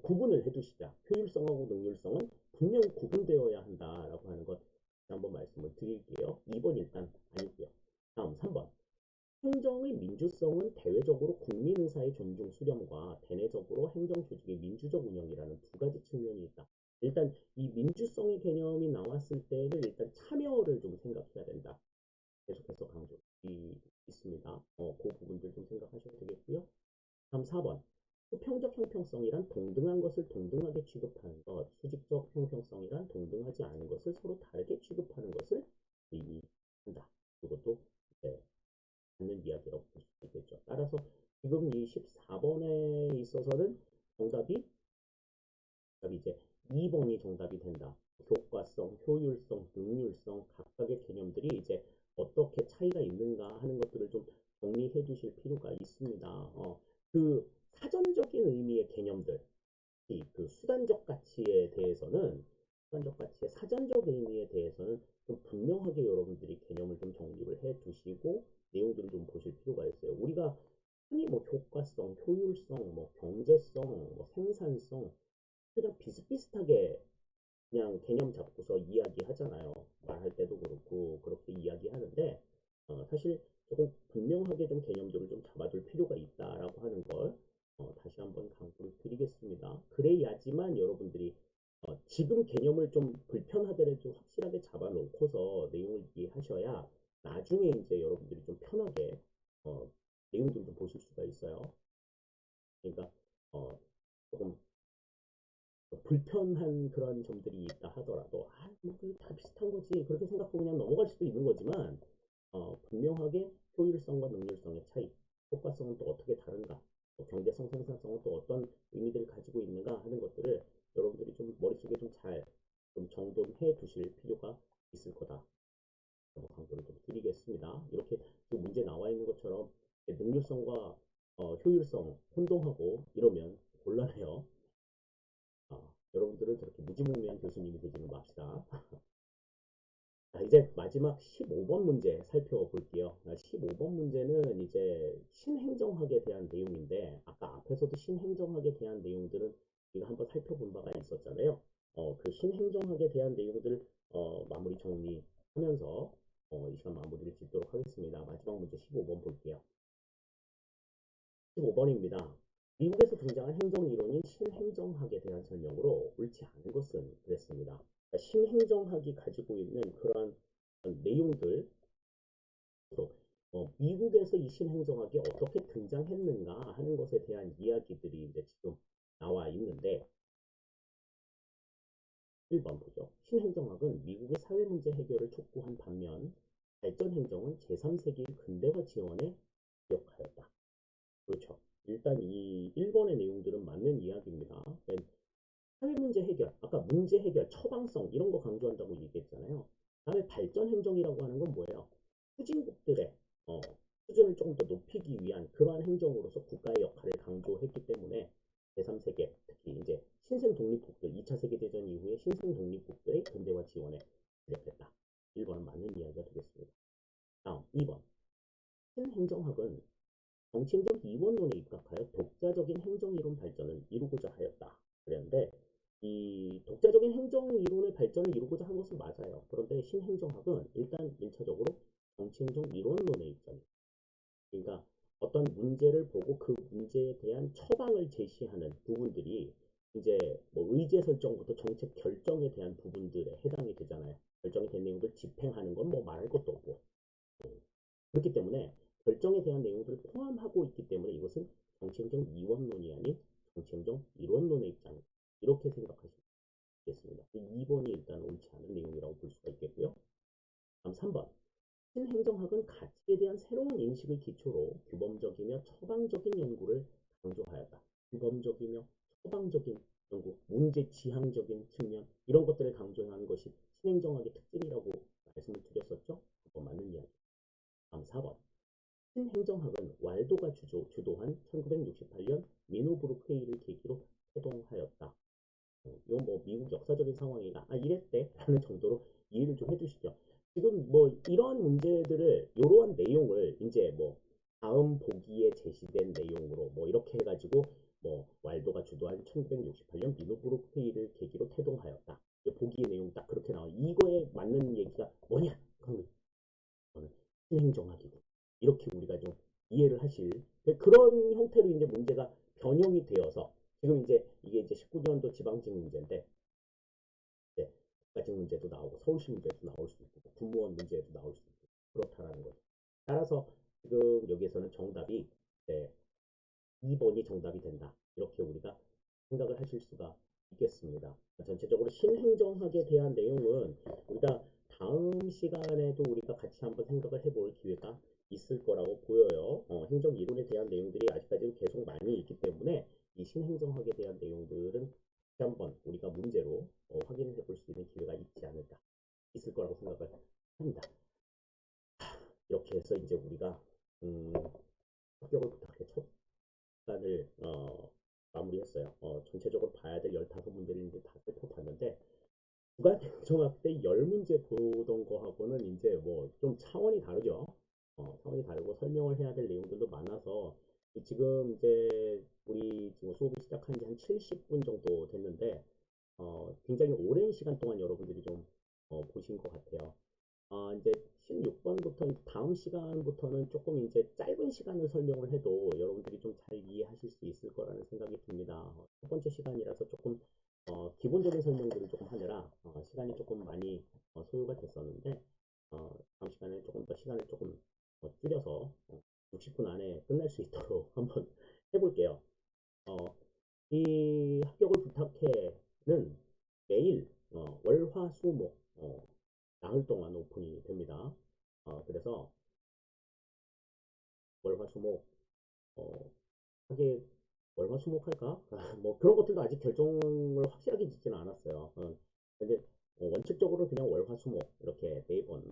구분을 해두시자. 효율성하고 능률성은 분명히 구분되어야 한다라고 하는 것 한번 말씀을 드릴게요. 2번 일단 아니고요. 다음 3번. 행정의 민주성은 대외적으로 국민의사의 존중 수렴과 대내적으로 행정조직의 민주적 운영이라는 두 가지 측면이 있다. 일단 이 민주성의 개념이 나왔을 때는 일단 참여를 좀 생각해야 된다. 계속해서 강조 있습니다. 그 부분들 좀 생각하셔도 되겠고요. 다음 4번. 수평적 형평성이란 동등한 것을 동등하게 취급하는 것, 수직적 형평성이란 동등하지 않은 것을 서로 다르게 취급하는 것을 의미한다. 이것도 이제 맞는 이야기라고 볼 수 있겠죠. 따라서 지금 이 14번에 있어서는 정답이 이제 2번이 정답이 된다. 효과성, 효율성, 능률성 각각의 개념들이 이제 어떻게 차이가 있는가 하는 것들을 좀 정리해 두실 필요가 있습니다. 그 사전적인 의미의 개념들, 그 수단적 가치에 대해서는 수단적 가치의 사전적 의미에 대해서는 좀 분명하게 여러분들이 개념을 좀 정립을 해 두시고 내용들을 좀 보실 필요가 있어요. 우리가 흔히 뭐 효과성, 효율성, 뭐 경제성, 뭐 생산성 그냥 비슷비슷하게 그냥 개념 잡고서 이야기하잖아요. 말할 때도 그렇고 그렇게 이야기하는데 사실 조금 분명하게 좀 개념들을 좀 잡아둘 필요가 있다라고 하는 걸 다시 한번 강조를 드리겠습니다. 그래야지만 여러분들이 지금 개념을 좀 불편하더라도 좀 확실하게 잡아놓고서 내용을 이해하셔야 나중에 이제 여러분들이 좀 편하게 내용들을 좀 보실 수가 있어요. 그러니까 조금 불편한 그런 점들이 있다 하더라도 뭐다 비슷한 거지 그렇게 생각하고 그냥 넘어갈 수도 있는 거지만 분명하게 효율성과 능률성의 차이, 효과성은 또 어떻게 다른가, 또 경제성, 생산성은 또 어떤 의미들을 가지고 있는가 하는 것들을 여러분들이 좀 머릿속에 좀 잘 좀 정돈해 두실 필요가 있을 거다. 강조를 좀 드리겠습니다. 이렇게 그 문제 나와 있는 것처럼 능률성과 효율성 혼동하고 이러면 곤란해요. 여러분들은 저렇게 무지몽매한 교수님이 되지는 맙시다. 자, 이제 마지막 15번 문제 살펴볼게요. 15번 문제는 이제 신행정학에 대한 내용인데 아까 앞에서도 신행정학에 대한 내용들은 우리가 한번 살펴본 바가 있었잖아요. 그 신행정학에 대한 내용들 마무리 정리하면서 이 시간 마무리를 짓도록 하겠습니다. 마지막 문제 15번 볼게요. 15번입니다. 미국에서 등장한 행정이론인 신행정학에 대한 설명으로 옳지 않은 것은 그랬습니다. 신행정학이 가지고 있는 그러한 내용들, 또 미국에서 이 신행정학이 어떻게 등장했는가 하는 것에 대한 이야기들이 이제 지금 나와 있는데 1번 보죠. 신행정학은 미국의 사회문제 해결을 촉구한 반면 발전행정은 제3세기의 근대화 지원에 기여하였다. 그렇죠. 일단 이 1번의 내용들은 맞는 이야기입니다. 사회문제 해결, 아까 문제 해결, 처방성 이런 거 강조한다고 얘기했잖아요. 다음에 발전행정이라고 하는 건 뭐예요? 후진국들의 수준을 조금 더 높이기 위한 그러한 행정으로서 국가의 역할을 강조했기 때문에 제3세계, 특히 이제 신생 독립국들, 2차 세계대전 이후에 신생 독립국들의 근대화 지원에 기여했다. 1번은 맞는 이야기가 되겠습니다. 다음 2번. 신행정학은 정치행정 이원론에 입각하여 독자적인 행정이론 발전을 이루고자 하였다. 그런데 이 독자적인 행정이론의 발전을 이루고자 한 것은 맞아요. 그런데 신행정학은 일단 1차적으로 정치행정 이론론의 입장이에요. 그러니까 어떤 문제를 보고 그 문제에 대한 처방을 제시하는 부분들이 이제 뭐 의제 설정부터 정책 결정에 대한 부분들에 해당이 되잖아요. 결정이 된 내용들 집행하는 건 뭐 말할 것도 없고 그렇기 때문에 결정에 대한 내용들을 포함하고 있기 때문에 이것은 정치행정 이원론이 아닌 정치행정 이론론의 입장 이렇게 생각하시면 되겠습니다. 2번이 일단 옳지 않은 내용이라고 볼 수가 있겠고요. 다음 3번. 신행정학은 가치에 대한 새로운 인식을 기초로 규범적이며 처방적인 연구를 강조하였다. 규범적이며 처방적인 연구, 문제 지향적인 측면 이런 것들을 강조하는 것이 신행정학의 특징이라고 말씀을 드렸었죠. 한번 맞는 이야기. 다음 4번. 신행정학은 왈도가 주도한 1968년 미노브룩 회의를 계기로 태동하였다. 이건 뭐 미국 역사적인 상황이나 이랬대 라는 정도로 이해를 좀 해주시죠. 지금 뭐 이러한 문제들을 이러한 내용을 이제 뭐 다음 보기에 제시된 내용으로 뭐 이렇게 해가지고 뭐 왈도가 주도한 1968년 미노브룩 회의를 계기로 태동하였다. 보기의 내용 딱 그렇게 나와. 이거에 맞는 얘기가 뭐냐? 그거는 신행정학이고 이렇게 우리가 좀 이해를 하실 그런 형태로 이제 문제가 변형이 되어서 지금 이제 이게 이제 19년도 지방직 문제인데 이제 국가직 문제도 나오고 서울시 문제도 나올 수 있고 군무원 문제도 나올 수 있고 그렇다라는 거죠. 따라서 지금 여기에서는 정답이 2번이 정답이 된다. 이렇게 우리가 생각을 하실 수가 있겠습니다. 전체적으로 신행정학에 대한 내용은 우리가 다음 시간에도 우리가 같이 한번 생각을 해볼 기회가 있을 거라고 보여요. 행정 이론에 대한 내용들이 아직까지도 계속 많이 있기 때문에 이 신행정학에 대한 내용들은 다시 한번 우리가 문제로 확인해 볼 수 있는 기회가 있지 않을까 있을 거라고 생각을 합니다. 이렇게 해서 이제 우리가 합격을 부탁해 첫 시간을 마무리했어요. 전체적으로 봐야 될 15문제를 이제 다 살펴봤는데 주간행정학 때 10문제 보던 거하고는 이제 뭐 좀 차원이 다르죠. 차원이 다르고 설명을 해야 될 내용들도 많아서 지금 이제 우리 지금 수업을 시작한 지 한 70분 정도 됐는데 굉장히 오랜 시간 동안 여러분들이 좀 보신 것 같아요. 이제 16번부터 다음 시간부터는 조금 이제 짧은 시간을 설명을 해도 여러분들이 좀 잘 이해하실 수 있을 거라는 생각이 듭니다. 첫 번째 시간이라서 조금 기본적인 설명들을 조금 하느라 시간이 조금 많이 소요가 됐었는데 다음 시간에 조금 더 시간을 조금 줄여서 60분 안에 끝낼 수 있도록 한번 해볼게요. 이 합격을 부탁해는 매일 월화수목 나흘 동안 오픈이 됩니다. 그래서 월화수목 하게 월화수목 할까? 뭐 그런 것들도 아직 결정을 확실하게 짓지는 않았어요. 근데 원칙적으로 그냥 월화수목 이렇게 매번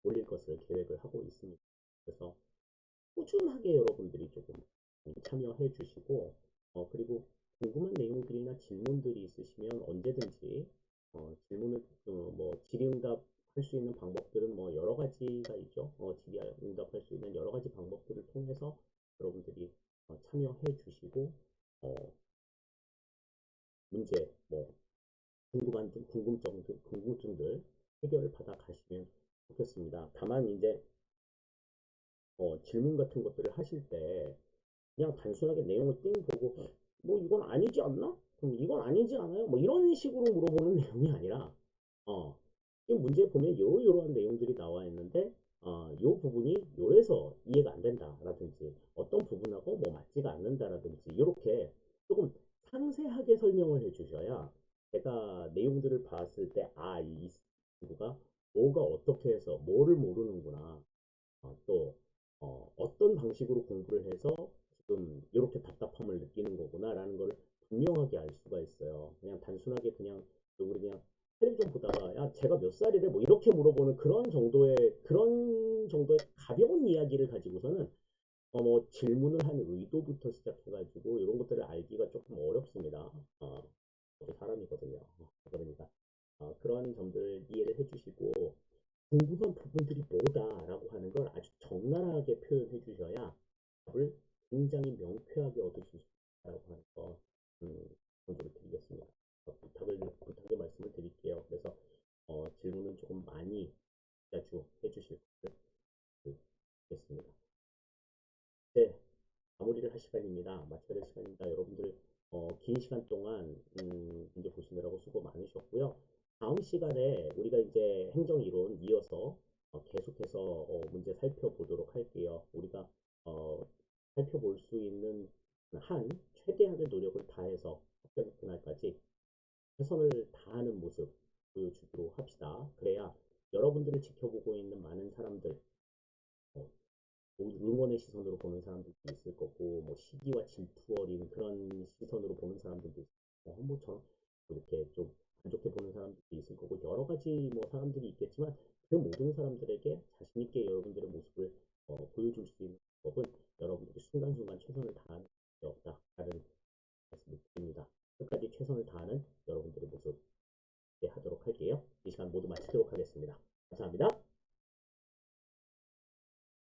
올릴 것을 계획을 하고 있습니다. 그래서 꾸준하게 여러분들이 조금 참여해 주시고 그리고 궁금한 내용들이나 질문들이 있으시면 언제든지 질문을 뭐 질의응답 할 수 있는 방법들은 뭐 여러 가지가 있죠. 질의응답할 수 있는 여러 가지 방법들을 통해서 여러분들이 참여해 주시고 문제 뭐 궁금증들 해결을 받아 가시면 좋겠습니다. 다만 이제 질문 같은 것들을 하실 때 그냥 단순하게 내용을 띵 보고 뭐 이건 아니지 않나? 그럼 이건 아니지 않아요? 뭐 이런 식으로 물어보는 내용이 아니라 이 문제에 보면 요러한 내용들이 나와 있는데 요 부분이 요래서 이해가 안 된다라든지 어떤 부분하고 뭐 맞지가 않는다라든지 이렇게 조금 상세하게 설명을 해 주셔야 제가 내용들을 봤을 때 이 친구가 뭐가 어떻게 해서 뭐를 모르는구나 또 어떤 방식으로 공부를 해서 지금 이렇게 답답함을 느끼는 거구나 라는 걸 분명하게 알 수가 있어요. 그냥 단순하게 그냥 우리 그냥 텔레비전 보다가 야 제가 몇 살이래 뭐 이렇게 물어보는 그런 정도의 가벼운 이야기를 가지고서는 뭐 질문을 한 의도부터 시작해가지고 이런 것들을 알기가 조금 어렵습니다. 저도 사람이거든요. 그러니까 그런 점들 이해를 해주시고 궁금한 부분들이 뭐다라고 하는 걸 아주 적나라하게 표현해 주셔야 답을 굉장히 명쾌하게 얻으실 수 있다고 하는 거 강조를 드리겠습니다. 부탁의 말씀을 드릴게요. 그래서 질문은 조금 많이 자주 해주실 것을 드리겠습니다. 네, 마무리를 할 시간입니다. 마쳐야 될 시간입니다. 여러분들 긴 시간 동안 문제 보시느라고 수고 많으셨고요. 다음 시간에 우리가 이제 행정이론 이어서 계속해서 문제 살펴보도록 할게요. 우리가 살펴볼 수 있는 한 최대한의 노력을 다해서 합격 그날까지 최선을 다하는 모습 보여주도록 합시다. 그래야 여러분들을 지켜보고 있는 많은 사람들 어, 응원의 시선으로 보는 사람들도 있을 거고 뭐 시기와 질투 어린 그런 시선으로 보는 사람들도 있을 거고 뭐처럼 이렇게 좀 안 좋게 보는 사람들도 있을 거고 여러 가지 뭐 사람들이 있겠지만 그 모든 사람들에게 자신 있게 여러분들의 모습을 보여 보여줄 수 있는 법은 여러분들이 순간순간 최선을 다하는